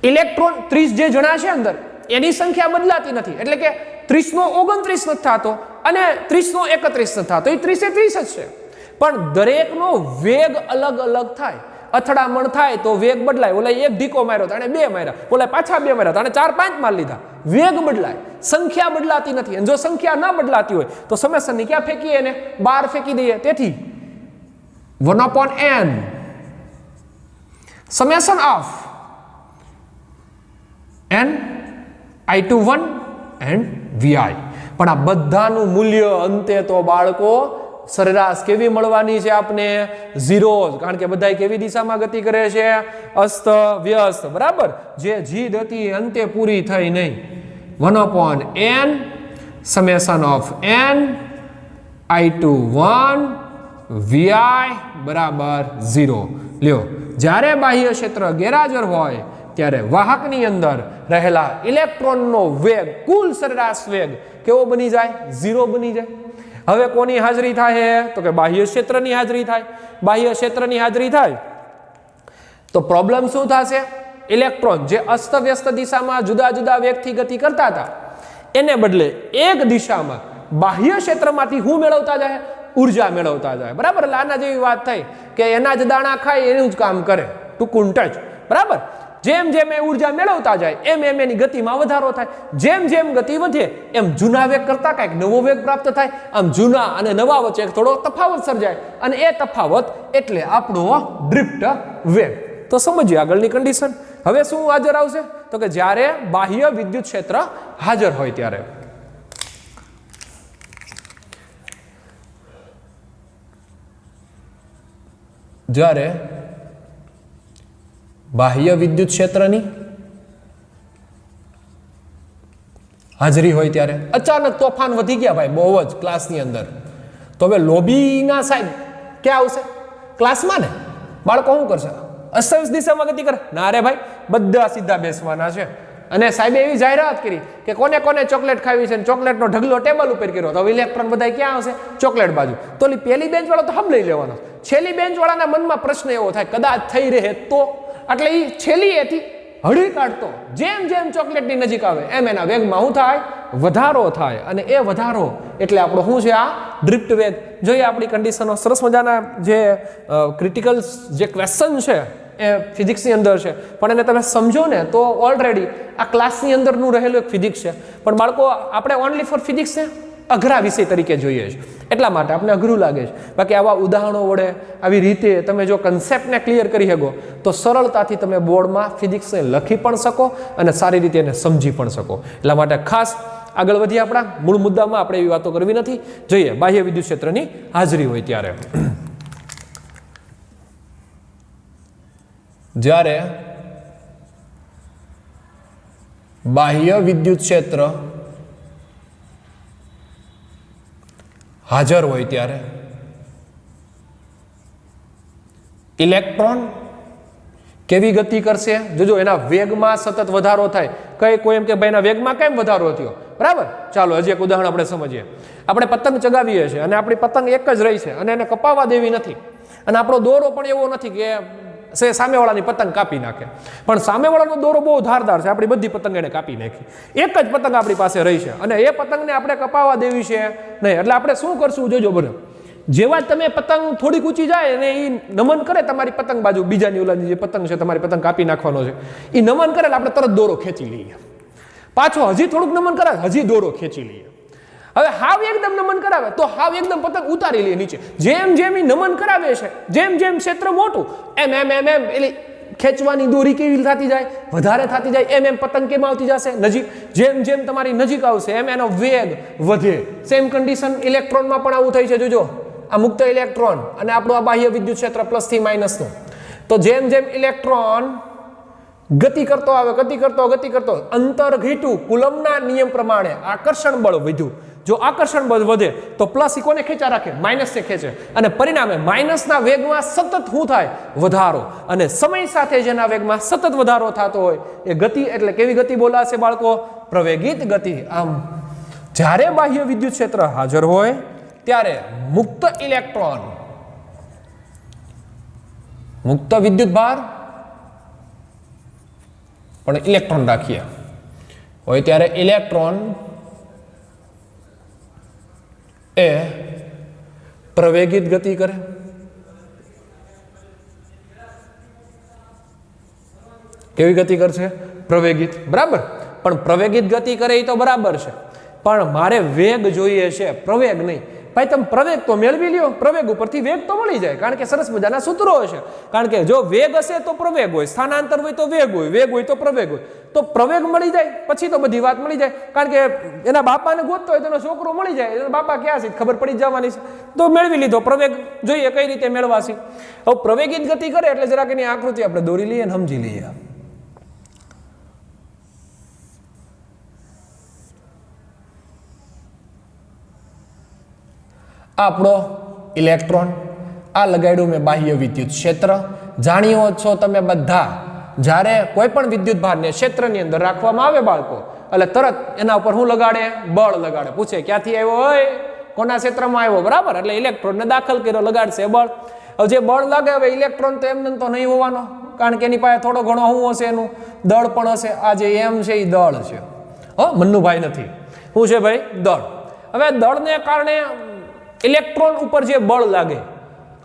ઇલેક્ટ્રોન 30 જે જણા છે અંદર એની સંખ્યા બદલાતી નથી, એટલે કે 30 નો 29 નથી થતો અને 30 નો 31 નથી થતો, એ 30 એ 30 જ છે. પણ દરેકનો વેગ અલગ અલગ થાય. અથડામણ થાય તો વેગ બદલાય. ઓલા એક ઢીકો માર્યો તો 2 માર્યા, ઓલા પાછા 2 માર્યા તો 4-5 માર લીધા. વેગ બદલાય, સંખ્યા બદલાતી નથી. અને જો સંખ્યા ન બદલાતી હોય તો સમેશનની ક્યાં ફેંકીએ? એને બહાર ફેંકી દઈએ. તેથી 1/n summation of n I2 1 and vi. પણ આ બધાનું મૂલ્ય અંતે તો બાળકો સરેરાશ કેવી મળવાની છે આપને? 0, કારણ કે બધા કેવી દિશામાં ગતિ કરે છે? અસ્ત વ્યસ્ત. બરાબર. જે જીદ હતી અંતે પૂરી થઈ નહીં. 1/n summation of n I2 1 vi બરાબર 0. લ્યો, જ્યારે બાહ્ય ક્ષેત્ર ગેરહાજર હોય ત્યારે વાહકની અંદર રહેલા ઇલેક્ટ્રોનનો વેગ, કુલ સરેરાશ વેગ કેવો બની જાય? 0 બની જાય. હવે કોની હાજરી થાય? તો કે બાહ્ય ક્ષેત્રની હાજરી થાય. બાહ્ય ક્ષેત્રની હાજરી થાય તો પ્રોબ્લેમ શું થશે? ઇલેક્ટ્રોન જે અસ્તવ્યસ્ત દિશામાં જુદા જુદા વેગથી ગતિ કરતા હતા એને બદલે એક દિશામાં બાહ્ય ક્ષેત્રમાંથી શું મેળવતા જાય? ઉર્જા મેળવતા જાય. બરાબર. એટલે આના જેવી વાત થઈ કે એના જ દાણા ખાય એનું જ કામ કરે, ટૂંકું ટચ. બરાબર. જેમ જેમ એ ઉર્જા મેળવતા જાય એમ એમ એની ગતિમાં વધારો થાય. જેમ જેમ ગતિ વધે એમ જૂના વેગ કરતા કંઈક નવો વેગ પ્રાપ્ત થાય. આમ જૂના અને નવા વચ્ચે થોડો તફાવત સર્જાય, અને એ તફાવત એટલે આપણો ડ્રિફ્ટ વેગ. તો સમજીએ આગળની કન્ડિશન. હવે શું હાજર આવશે? તો કે જ્યારે બાહ્ય વિદ્યુત ક્ષેત્ર હાજર હોય ત્યારે. જ્યારે બાહ્ય વિદ્યુત ક્ષેત્રની હાજરી હોય ત્યારે અચાનક તોફાન વધી ગયા ભાઈ બહુ જ ક્લાસની અંદર, તો હવે લોબીના સાહેબ ક્યાં આવશે? ક્લાસમાં ને. બાળકો શું કરશે? અસ્તવ્યસ્ત દિશામાં ગતિ કરે? ના રે ભાઈ, બધા સીધા બેસવાના છે. અને સાહેબે એવી જાહેરાત કરી કે કોને કોને ચોકલેટ ખાવી છે, ચોકલેટનો ઢગલો ટેબલ ઉપર કર્યો. તો ઇલેક્ટ્રોન બધા ક્યાં આવશે? ચોકલેટ બાજુ. તો પેલી બેન્ચ વાળો તો હબ લઈ લેવાનો. છેલ્લી બેન્ચ વાળાના મનમાં પ્રશ્ન એવો થાય કદાચ થઈ રહે તો, એટલે એ છેલ્લી એથી હળી કાઢતો જેમ જેમ ચોકલેટની નજીક આવે એમ એના વેગમાં શું થાય? વધારો થાય. અને એ વધારો એટલે આપણો શું છે? આ ડ્રિફ્ટ વેગ. જોઈએ આપણી કન્ડિશનો. સરસ મજાના જે ક્રિટિકલ જે ક્વેશ્ચન છે એ ફિઝિક્સની અંદર છે, પણ એને તમે સમજો ને તો ઓલરેડી આ ક્લાસની અંદરનું રહેલું એક ફિઝિક્સ છે. પણ બાળકો આપણે ઓનલી ફોર ફિઝિક્સ છે અઘરા વિષય તરીકે જોઈએ છે, એટલા માટે આપણે અઘરું લાગે છે. બાકી આવા ઉદાહરણો વડે આવી રીતે તમે જો કન્સેપ્ટને ક્લિયર કરી શકો તો સરળતાથી તમે બોર્ડમાં ફિઝિક્સને લખી પણ શકો અને સારી રીતે એને સમજી પણ શકો. એટલા માટે ખાસ આગળ વધી આપણા મૂળ મુદ્દામાં આપણે એવી વાતો કરવી નથી. જોઈએ બાહ્ય વિદ્યુત ક્ષેત્રની હાજરી હોય ત્યારે. જ્યારે બાહ્ય વિદ્યુત ક્ષેત્ર હાજર હોય ત્યારે ઇલેક્ટ્રોન કેવી ગતિ કરશે? જોજો એના વેગમાં સતત વધારો થાય. કોઈ એમ કે ભાઈ એના વેગમાં કેમ વધારો થયો? બરાબર, ચાલો હજી એક ઉદાહરણ આપણે સમજીએ. આપણે પતંગ ચગાવીએ છીએ અને આપણી પતંગ એક જ રહી છે અને એને કપાવવા દેવી નથી, અને આપણો દોરો પણ એવો નથી કે સામેવાળાની પતંગ કાપી નાખે, પણ સામેવાળાનો દોરો બહુ ધારદાર છે, આપણી બધી પતંગ એને કાપી નાખી. એક જ પતંગ આપણી પાસે રહી છે અને એ પતંગને આપણે કપાવવા દેવી છે નહીં. એટલે આપણે શું કરશું? જોજો બરાબર, જેવા તમે પતંગ થોડીક ઊંચી જાય અને એ નમન કરે તમારી પતંગ બાજુ, બીજાની ઓલાની જે પતંગ છે તમારી પતંગ કાપી નાખવાનો છે, એ નમન કરે એટલે આપણે તરત દોરો ખેંચી લઈએ. પાછો હજી થોડુંક નમન કરાવે, હજી દોરો ખેંચી લઈએ. હવે હાવ એકદમ નમન કરાવે તો હાવ એકદમ પતંગ ઉતારી લે નીચે. જેમ જેમ એ નમન કરાવે છે, જેમ જેમ ક્ષેત્ર મોટું, એમ એમ એમ એમ એટલે ખેંચવાની દોરી કેવી થતી જાય, વધારે થતી જાય, એમ એમ પતંગ કેમ આવતી જશે નજીક. જેમ જેમ તમારી નજીક આવશે એમ એનો વેગ વધે. સેમ કન્ડિશન ઇલેક્ટ્રોનમાં પણ આવું થઈ છે. જોજો આ મુક્ત ઇલેક્ટ્રોન અને આપણું આ બાહ્ય વિદ્યુત ક્ષેત્ર પ્લસ થી માઇનસ નું. તો જેમ જેમ ઇલેક્ટ્રોન ગતિ કરતો આવે, ગતિ કરતો અંતર ઘટ્યું, કુલમના નિયમ પ્રમાણે આકર્ષણ બળ વધ્યું. જો આકર્ષણ બળ વધે તો પ્લસ ઈ કોને ખેંચા રાખે? માઇનસને ખેંચે, અને પરિણામે માઇનસના વેગમાં સતત શું થાય? વધારો. અને સમય સાથે જેના વેગમાં સતત વધારો થતો હોય એ ગતિ, એટલે કેવી ગતિ બોલાશે બાળકો? પ્રવેગિત ગતિ. આમ જ્યારે બાહ્ય વિદ્યુત ક્ષેત્ર હાજર હોય ત્યારે મુક્ત ઇલેક્ટ્રોન, મુક્ત વિદ્યુત ભાર પણ ઇલેક્ટ્રોન રાખીએ હોય ત્યારે ઇલેક્ટ્રોન એ પ્રવેગિત ગતિ કરે. કેવી ગતિ કરશે? પ્રવેગિત. બરાબર, પણ પ્રવેગિત ગતિ કરે એ તો બરાબર છે, પણ મારે વેગ જોઈએ છે, પ્રવેગ નહીં. ભાઈ તમે પ્રવેગ તો મેળવી લ્યો, પ્રવેગ ઉપરથી વેગ તો મળી જાય, કારણ કે સરસ મજાના સૂત્રો હશે. કારણ કે જો વેગ હશે તો પ્રવેગ હોય, સ્થાનાંતર હોય તો વેગ હોય, વેગ હોય તો પ્રવેગ હોય. તો પ્રવેગ મળી જાય પછી તો બધી વાત મળી જાય. કારણ કે એના બાપાને ગોતતો હોય તો એનો છોકરો મળી જાય, એના બાપા ક્યાં છે ખબર પડી જવાની છે, તો મેળવી લીધો. પ્રવેગ જોઈએ કઈ રીતે મેળવાશે. હવે પ્રવેગિત ગતિ કરે એટલે જરાક એની આકૃતિ આપણે દોરી લઈએ અને સમજી લઈએ. આપણો ઇલેક્ટ્રોન, આ લગાડ્યું મેં બાહ્ય વિદ્યુત ક્ષેત્ર. જાણ્યો છો તમે બધા, જ્યારે કોઈ પણ વિદ્યુત ભારને ક્ષેત્રની અંદર રાખવામાં આવે બાળકો, એટલે તરત એના ઉપર શું લગાડે? બળ લગાડે. પૂછે ક્યાંથી આવ્યો? હોય કોના ક્ષેત્રમાં આવ્યો? બરાબર, એટલે ઇલેક્ટ્રોનને દાખલ કર્યો, લગાડશે બળ. હવે જે બળ લાગે, હવે ઇલેક્ટ્રોન તો એમને તો નહીં હોવાનો, કારણ કે એની પાસે થોડો ઘણો શું હશે? એનું દળ પણ હશે. આ જે એમ છે એ દળ છે. મન્નુભાઈ નથી, શું છે ભાઈ? દળ. હવે દળને કારણે ઇલેક્ટ્રોન ઉપર જે બળ લાગે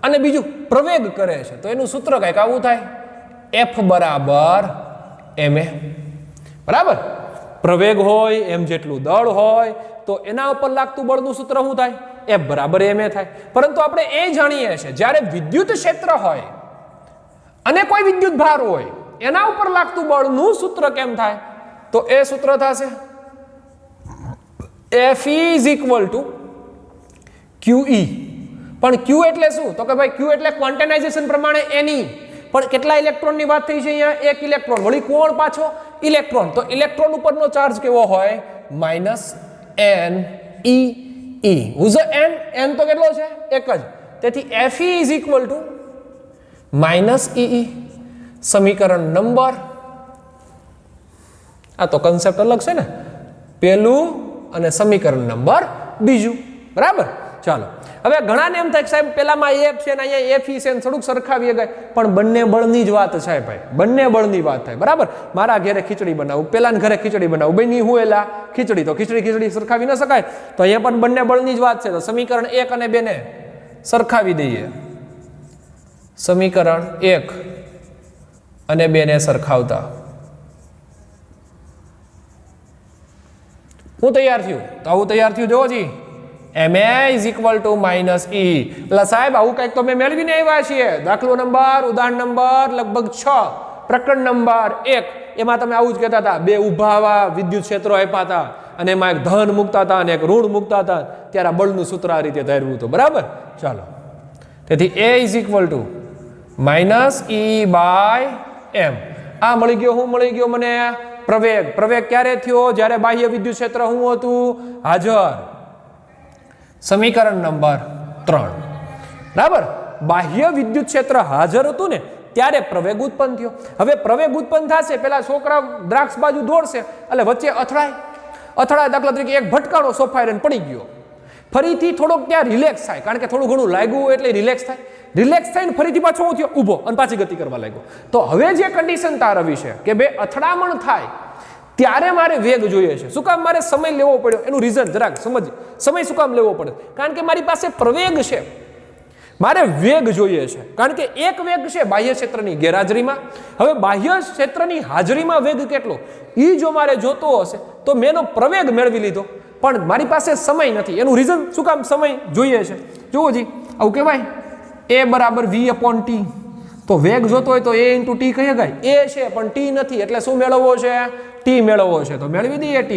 અને બીજું પ્રવેગ કરે છે, તો એનું સૂત્ર કંઈક આવું થાય: F બરાબર ma. બરાબર, પ્રવેગ હોય એમ જેટલું દળ હોય તો એના ઉપર લાગતું બળનું સૂત્ર શું થાય? F બરાબર ma થાય. પરંતુ આપણે એ જાણીએ છીએ જ્યારે વિદ્યુત ક્ષેત્ર હોય અને કોઈ વિદ્યુત ભાર હોય એના ઉપર લાગતું બળનું સૂત્ર કેમ થાય? તો એ સૂત્ર થશે F is equal to QE. પણ Q એટલે શું? તો કે ભાઈ Q એટલે ક્વોન્ટાઇઝેશન પ્રમાણે Ne. પણ કેટલા ઇલેક્ટ્રોનની વાત થઈ છે અહીંયા? એક ઇલેક્ટ્રોન. વળી કોણ પાછો? ઇલેક્ટ્રોન. તો ઇલેક્ટ્રોન ઉપરનો ચાર્જ કેવો હોય? -NeE. Whose n? n તો કેટલો છે? એક જ. તેથી Fe is equal to -EE. સમીકરણ નંબર, આ તો કન્સેપ્ટ અલગ છે ને, પહેલું અને સમીકરણ નંબર બીજું. બરાબર, ચાલો. હવે ઘણાને એમ થાય કે સાહેબ પેલામાં F છે ને અહીંયા Fe છે, થોડુંક સરખાવીએ ગઈ, પણ બંને બળની જ વાત છે ભાઈ, બંને બળની વાત થાય. બરાબર, મારા ઘરે ખીચડી બનાવું, પેલાના ઘરે ખીચડી બનાવું, બની હું એલા ખીચડી, તો ખીચડી સરખાવી ન શકાય. તો અહીંયા પણ બંને બળની જ વાત છે. તો સમીકરણ 1 અને 2 ને સરખાવી દઈએ. સમીકરણ 1 અને 2 ને સરખાવતા હું તૈયાર થયું? તો આવું તૈયાર થયું, જોવો જી. Ma is equal to -E. એટલે સાહેબ આવું કંઈક તો મેં મેળવીને આવ્યા છીએ. દાખલો નંબર, ઉદાહરણ નંબર લગભગ 6, પ્રકરણ નંબર 1, એમાં તમે આવું જ કહેતા હતા. બે ઊભા આવા વિદ્યુત ક્ષેત્રો આપ્યા હતા અને એમાં એક ધન મૂકતા હતા અને એક ઋણ મૂકતા હતા, ત્યારે આ બળનું સૂત્ર આ રીતે ધાર્યું હતું. બરાબર, ચાલો. તેથી A is equal to -E by એમ. આ મળી ગયો, હું મળી ગયો મને પ્રવેગ. પ્રવેગ ક્યારે થયો? જ્યારે બાહ્ય વિદ્યુત ક્ષેત્ર શું હતું? હાજર. સમીકરણ નંબર 3. બરાબર. બાહ્ય વિદ્યુત ક્ષેત્ર હાજર હતું ને ત્યારે પ્રવેગ ઉત્પન્ન થયો. હવે પ્રવેગ ઉત્પન્ન થશે, પેલા છોકરા દ્રાક્ષ બાજુ દોડશે એટલે વચ્ચે અથડાય. દાખલા તરીકે એક ભટકાણો સોફાઈ પડી ગયો, ફરીથી થોડોક ત્યાં રિલેક્સ થાય, કારણ કે થોડું ઘણું લાગ્યું હોય એટલે રિલેક્સ થાય. રિલેક્સ થઈને ફરીથી પાછો હું થયો ઊભો અને પાછી ગતિ કરવા લાગ્યો. તો હવે જે કન્ડિશન તારવી છે કે બે અથડામણ થાય ત્યારે મારે વેગ જોઈએ છે. શું કામ મારે સમય લેવો પડ્યો? એનું રીઝન જરાક સમજ. સમય શું કામ લેવો પડે? કારણ કે મારી પાસે પ્રવેગ છે, મારે વેગ જોઈએ છે. કારણ કે એક વેગ છે બાહ્ય ક્ષેત્રની ગેરહાજરીમાં. હવે બાહ્ય ક્ષેત્રની હાજરીમાં વેગ કેટલો એ જો મારે જોતો હશે તો મેં એનો પ્રવેગ મેળવી લીધો, પણ મારી પાસે સમય નથી. એનું રીઝન શું કામ સમય જોઈએ છે? જુઓ જી, આવું કહેવાય A બરાબર V/T. તો વેગ જોતો હોય તો A × T કહી શકાય. A છે પણ T નથી, એટલે શું મેળવવો છે? T મેળવવો છે. તો મેળવી દઈએ T.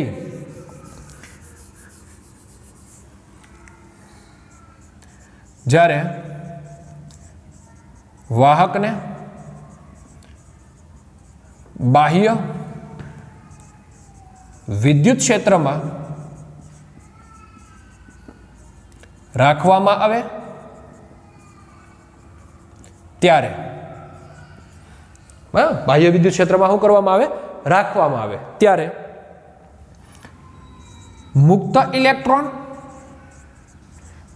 જ્યારે વાહકને બાહ્ય વિદ્યુત ક્ષેત્રમાં રાખવામાં આવે ત્યારે બાહ્ય વિદ્યુત ક્ષેત્રમાં શું કરવામાં આવે? રાખવામાં આવે ત્યારે મુક્ત ઇલેક્ટ્રોન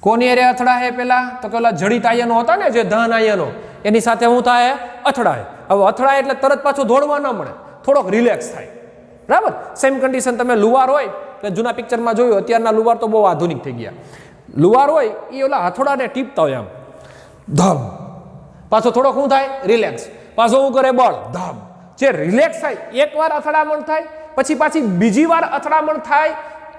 કોની એરે અથડાય? પેલા તો પેલા જડિત આયનો હતા ને, જે ધન આયનો, એની સાથે શું થાય? અથડાય. હવે અથડાય એટલે તરત પાછો દોડવા ન મળે, થોડોક રિલેક્સ થાય. બરાબર. સેમ કન્ડિશન તમે લુવાર હોય કે જૂના પિક્ચરમાં જોયું, અત્યારના લુવાર તો બહુ આધુનિક થઈ ગયા. લુવાર હોય એ ઓલા હથોડાને ટીપતા હોય આમ ધમ, પાછો થોડોક શું થાય? રિલેક્સ. પાછો શું કરે? બળ ધમ. જે રિલેક્સ થાય, એકવાર અથડામણ થાય પછી પાછી બીજી વાર અથડામણ થાય,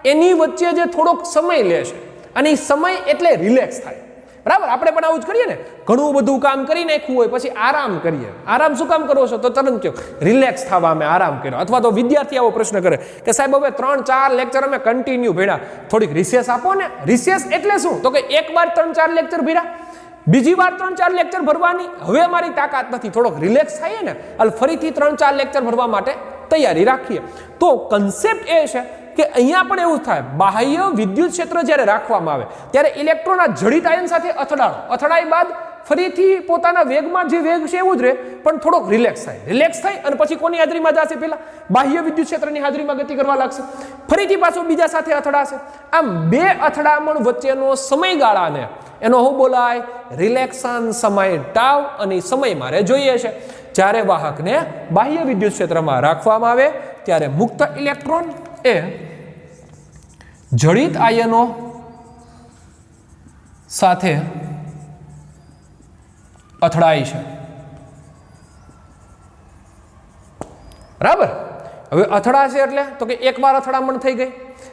એની વચ્ચે જે થોડોક સમય લે છે, અને સમય એટલે રિલેક્સ થાય. બરાબર. આપણે પણ આવું જ કરીએ ને, ઘણું બધું કામ કરી નાખ્યું હોય પછી આરામ કરીએ. આરામ શું કામ કરો છો? તો તરત કહો રિલેક્સ થવા અમે આરામ કર્યો. અથવા તો વિદ્યાર્થી આવો પ્રશ્ન કરે કે સાહેબ હવે 3-4 લેક્ચર અમે કન્ટિન્યુ ભણ્યા, થોડીક રિસેસ આપો ને. રિસેસ એટલે શું? તો કે એક વાર 3-4 લેક્ચર ભર્યા, બીજી વાર 3-4 લેક્ચર ભરવાની હવે મારી તાકાત નથી, થોડોક રિલેક્સ થાય ને એટલે ફરીથી 3-4 લેક્ચર ભરવા માટે તૈયારી રાખીએ. તો કન્સેપ્ટ એ છે કે અહીંયા પણ એવું થાય, બાહ્ય વિદ્યુત ક્ષેત્ર જ્યારે રાખવામાં આવે ત્યારે ઇલેક્ટ્રોન આ જડિત આયન સાથે અથડાય બાદ ફરીથી પોતાના વેગમાં જે વેગ છે એવું જ રહે, પણ થોડોક રિલેક્સ થાય અને પછી કોની હાજરીમાં જશે? પેલા બાહ્ય વિદ્યુત ક્ષેત્રની હાજરીમાં ગતિ કરવા લાગશે, ફરીથી પાછો બીજા સાથે અથડાશે. આમ બે અથડામણ વચ્ચેનો સમયગાળાને એનો શું બોલાય? રિલેક્શન સમય ટાવ. અને સમય મારે જોઈએ છે. જ્યારે વાહકને બાહ્ય વિદ્યુત ક્ષેત્રમાં રાખવામાં આવે ત્યારે મુક્ત ઇલેક્ટ્રોન એ જડિત આયનો સાથે અથડાય છે. બરાબર. હવે અથડાશે એટલે તો કે એકવાર અથડામણ થઈ ગઈ,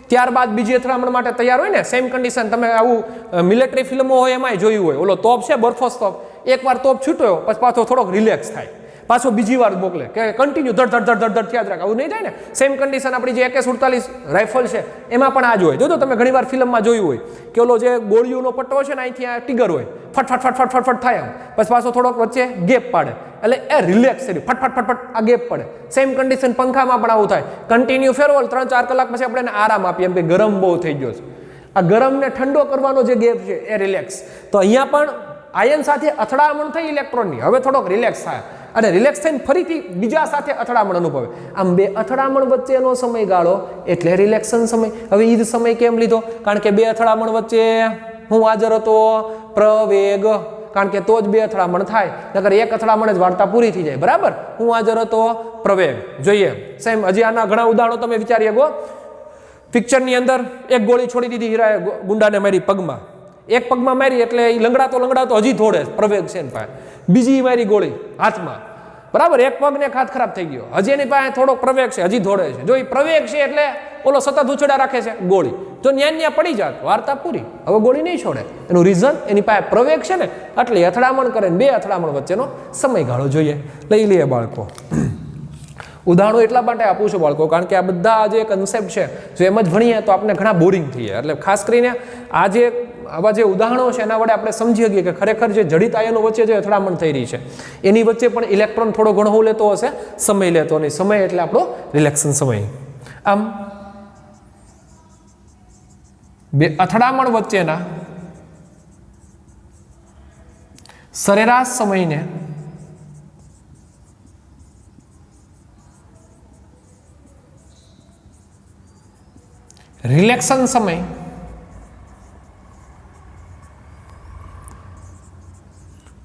ત્યારબાદ બીજી અથડામણ માટે તૈયાર હોય ને. સેમ કન્ડિશન તમે આવું મિલિટરી ફિલ્મો હોય એમાંય જોયું હોય. ઓલો તોપ છે, બરફોસ તોપ, એકવાર તોપ છૂટ્યો પછી પાછો થોડોક રિલેક્સ થાય, પાછો બીજી વાર મોકલે કે કન્ટિન્યુ ધડ થયા જ રાખે. આવું નહીં થાય ને. સેમ કન્ડિશન આપણી જે AK-47 રાઇફલ છે એમાં પણ આ જ હોય. જોજો તમે ઘણી વાર ફિલ્મમાં જોયું હોય કે ઓલો જે ગોળીઓનો પટ્ટો છે ને અહીંથી આ ટીગર હોય, ફટ થાય આમ, પછી પાછો થોડોક વચ્ચે ગેપ પાડે એટલે એ રિલેક્સ થઈ ફટ આ ગેપ પડે. સેમ કન્ડિશન પંખામાં પણ આવું થાય. કન્ટિન્યુ ફેરવો 3-4 કલાક પછી આપણે એને આરામ આપીએ એમ કે ગરમ બહુ થઈ ગયો છે. આ ગરમને ઠંડો કરવાનો જે ગેપ છે એ રિલેક્સ. તો અહીંયા પણ આયન સાથે અથડામણ થઈ ઇલેક્ટ્રોનની, હવે થોડોક રિલેક્સ થાય અને રિલેક્સ થઈને ફરીથી બીજા સાથે અથડામણ અનુભવે. આમ બે અથડામણ વચ્ચેનો સમયગાળો એટલે રિલેક્શન સમય. હવે એ જ સમય કેમ લીધો? કારણ કે બે અથડામણ વચ્ચે હું હાજર હતો? પ્રવેગ. કારણ કે તો જ બે અથડામણ થાય, નકર એક અથડામણ જ વાર્તા પૂરી થઈ જાય. બરાબર. હું હાજર હતો? પ્રવેગ. જોઈએ સેમ. હજી આના ઘણા ઉદાહરણો તમે વિચારી શકો. પિક્ચરની અંદર એક ગોળી છોડી દીધી હીરાએ ગુંડાને મારી પગમાં, એક પગમાં મારી એટલે એ લંગડાતો હજી દોડે, પ્રવેગ છે ને પાસે. બીજી મારી ગોળી હાથમાં, બરાબર. એક પગને એક હાથ ખરાબ થઈ ગયો, હજી એની પાસે થોડોક પ્રવેગ છે, હજી દોડે છે. જો એ પ્રવેગ છે એટલે ઓલો સતત ઉછળા રાખે છે ગોળી. જો ન્યા પડી જાત વાર્તા પૂરી, હવે ગોળી નહીં છોડે. એનું રીઝન એની પાસે પ્રવેગ છે ને, એટલે અથડામણ કરે. બે અથડામણ વચ્ચેનો સમયગાળો જોઈએ. લઈ લઈએ બાળકો. ઉદાહરણો એટલા માટે આપું છું બાળકો, કારણ કે આ બધા જે કન્સેપ્ટ છે જો એમ જ ભણીએ તો આપણે ઘણા બોરિંગ થઈએ. એટલે ખાસ કરીને આ જે આવા જે ઉદાહરણો છે એના વડે આપણે સમજી શકીએ કે ખરેખર જે જડિત આયનો વચ્ચે જે અથડામણ થઈ રહી છે એની વચ્ચે પણ ઇલેક્ટ્રોન થોડો ઘણો લેતો હશે, સમય લેતો નહીં. સમય એટલે આપણો રિલેક્શન સમય. આમ બે અથડામણ વચ્ચેના સરેરાશ સમયને રિલેક્શન સમય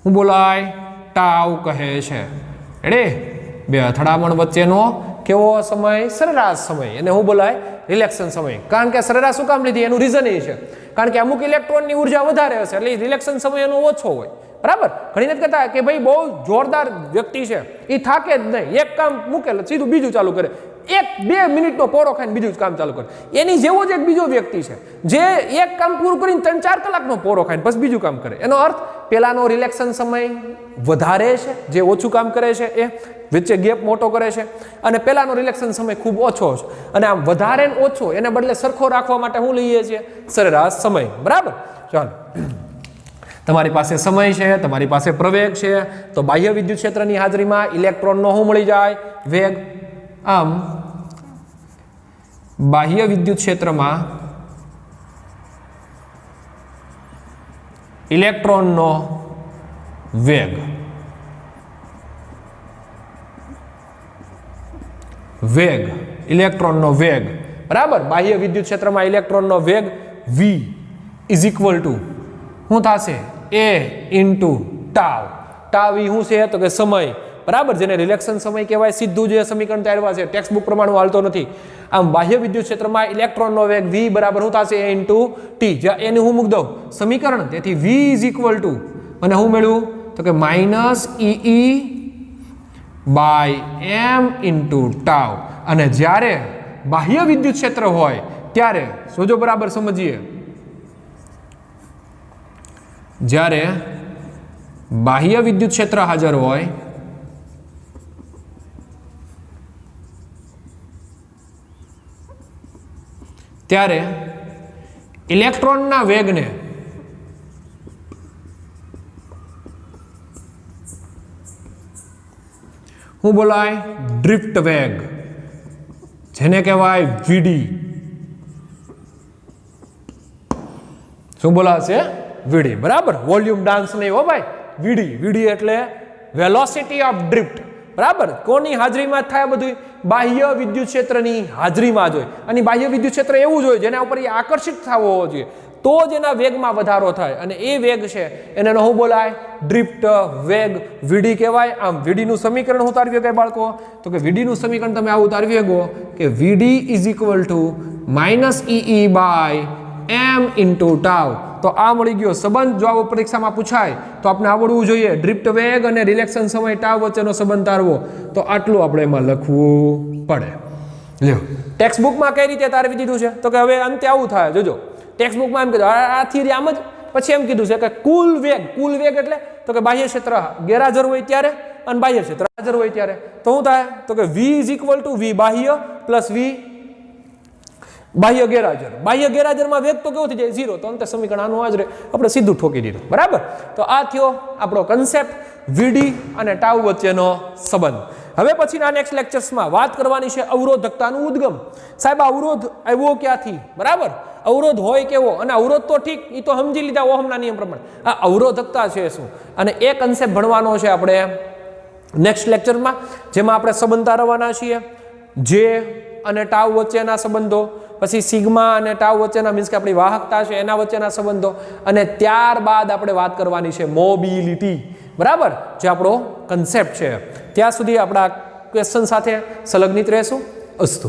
હું બોલાય ટાઉ કહે છે. રેડી? બે અથડામણ વચ્ચેનો કેવો સમય? સરેરાશ સમય. એને હું બોલાય? રિલેક્શન સમય. કારણ કે સરેરાશ શું કામ લીધી? એનું રીઝન એ છે કારણ કે અમુક ઇલેક્ટ્રોનની ઉર્જા વધારે હશે એટલે રિલેક્શન સમય એનો ઓછો હોય. બરાબર? ઘણી વખત કહેતા કે ભાઈ બહુ જોરદાર વ્યક્તિ છે, એ થાકે જ નહીં, એક કામ મૂકે સીધું બીજું ચાલુ કરે, 1-2 મિનિટનો પોરો ખાઈને બીજું જ કામ ચાલુ કરે. એની જેવો જ એક બીજો વ્યક્તિ છે જે એક કામ પૂરું કરીને 3-4 કલાકનો પોરો ખાઈને બસ બીજું કામ કરે. એનો અર્થ પેલાનો રિલેક્શન સમય વધારે છે, જે ઓછું કામ કરે છે એ વચ્ચે ગેપ મોટો કરે છે, અને પેલાનો રિલેક્શન સમય ખૂબ ઓછો છે. અને આમ વધારે ને ઓછો એને બદલે સરખો રાખવા માટે શું લઈએ છીએ? સરેરાશ સમય. બરાબર? ચાલો, તમારી પાસે સમય છે, તમારી પાસે પ્રવેગ છે, તો બાહ્ય વિદ્યુત ક્ષેત્રની હાજરીમાં ઇલેક્ટ્રોનનો શું મળી જાય? વેગ. આમ બાહ્ય વિદ્યુત ક્ષેત્રમાં ઇલેક્ટ્રોનનો વેગ ઇલેક્ટ્રોનનો વેગ. બરાબર? બાહ્ય વિદ્યુત ક્ષેત્રમાં ઇલેક્ટ્રોનનો વેગ v ઇઝ ઇક્વલ ટુ શું થશે? a into tau. ટાવ એ શું છે? તો કે સમય. બરાબર? જેને રિલેક્શન સમય કહેવાય. સીધું જે સમીકરણ તૈયાર છે, ટેક્સ્ટ બુક પ્રમાણે હાલતો નથી. આમ બાહ્ય વિદ્યુત ક્ષેત્રમાં ઇલેક્ટ્રોનનો વેગ v બરાબર શું થશે? a into T. જ્યાં એને હું મૂકી દઉં સમીકરણ, તેથી v ઇઝ ઇક્વલ ટુ અને હું મેળવું તો કે minus E by M into tau. અને જ્યારે બાહ્ય વિદ્યુત ક્ષેત્ર હોય ત્યારે સોજો બરાબર સમજીએ, જ્યારે બાહ્ય વિદ્યુત ક્ષેત્ર હાજર હોય ત્યારે ઇલેક્ટ્રોનના વેગને શું બોલાય? ડ્રિફ્ટ વેગ, જેને કહેવાય વીડી. શું બોલાશે? વીડી. બરાબર? વોલ્યુમ ડાન્સ નહીં હો ભાઈ, વીડી. વીડી એટલે વેલોસિટી ઓફ ડ્રિફ્ટ. બરાબર? કોની હાજરીમાં થાય બધું? બાહ્ય વિદ્યુત ક્ષેત્રની હાજરીમાં જ હોય. અને બાહ્ય વિદ્યુત ક્ષેત્ર એવું જ હોય જેના ઉપર એ આકર્ષિત થવો હોવો જોઈએ, તો જ એના વેગમાં વધારો થાય. અને એ વેગ છે એને શું બોલાય? ડ્રિફ્ટ વેગ, વીડી કહેવાય. આમ વીડીનું સમીકરણ હું તારવી શકાય બાળકો? તો કે વીડીનું સમીકરણ તમે આવું તારવી શકો કે VD is equal to minus E by M into tau. તો આ મળી ગયો સંબંધ. જો આવો પરીક્ષામાં પૂછાય તો આપણે આવડવું જોઈએ. ડ્રિફ્ટ વેગ અને રિલેક્શન સમય ટાવ વચ્ચેનો સંબંધ તારવો, તો આટલું આપણે એમાં લખવું પડે. લ્યો, ટેક્સ્ટ બુકમાં કઈ રીતે તારવી દીધું છે? તો કે હવે અંતે આવું થાય, જોજો ટેક્સ્ટ બુકમાં એમ કીધું આ થિયરી આમ જ, પછી એમ કીધું છે કે કુલ વેગ એટલે તો કે બાહ્ય ક્ષેત્ર ગેરહાજર હોય ત્યારે અને બાહ્ય ક્ષેત્ર હાજર હોય ત્યારે તો શું થાય? તો કે v is equal two v બાહ્ય પ્લસ v બાહ્ય ગેરહાજર. બાહ્ય ગેરહાજરમાં વેગ તો કેવો થઈ જાય? 0. તો અંતે સમીકરણ આનું આ જ રહે, આપણે સીધું ઠોકી દીધું. બરાબર? તો આ થયો આપણો કન્સેપ્ટ વીડી અને ટાઉ વચ્ચેનો સંબંધ. હવે પછીના નેક્સ્ટ લેક્ચર્સમાં વાત કરવાની છે અવરોધકતાનું ઉદ્ગમ. સાહેબ અવરોધ આવ્યો ક્યાંથી? બરાબર? અવરોધ હોય કેવો? અને અવરોધ તો ઠીક, એ તો સમજી લીધા ઓહમના નિયમ પ્રમાણે. આ અવરોધકતા છે શું? અને એ કન્સેપ્ટ ભણવાનો છે આપણે નેક્સ્ટ લેક્ચરમાં, જેમાં આપણે સંબંધ તારવવાના છીએ જે અને ટાઉ વચ્ચેના સંબંધો, પછી સિગ્મા અને ટાઉ વચ્ચેના મીન્સ કે આપણી વાહકતા છે એના વચ્ચેના સંબંધો, અને ત્યારબાદ આપણે વાત કરવાની છે મોબિલિટી. બરાબર? જે આપણો કન્સેપ્ટ છે. ત્યાં સુધી આપણા ક્વેશ્ચન સાથે સંલગ્નિત રહેશું. અસ્તુ.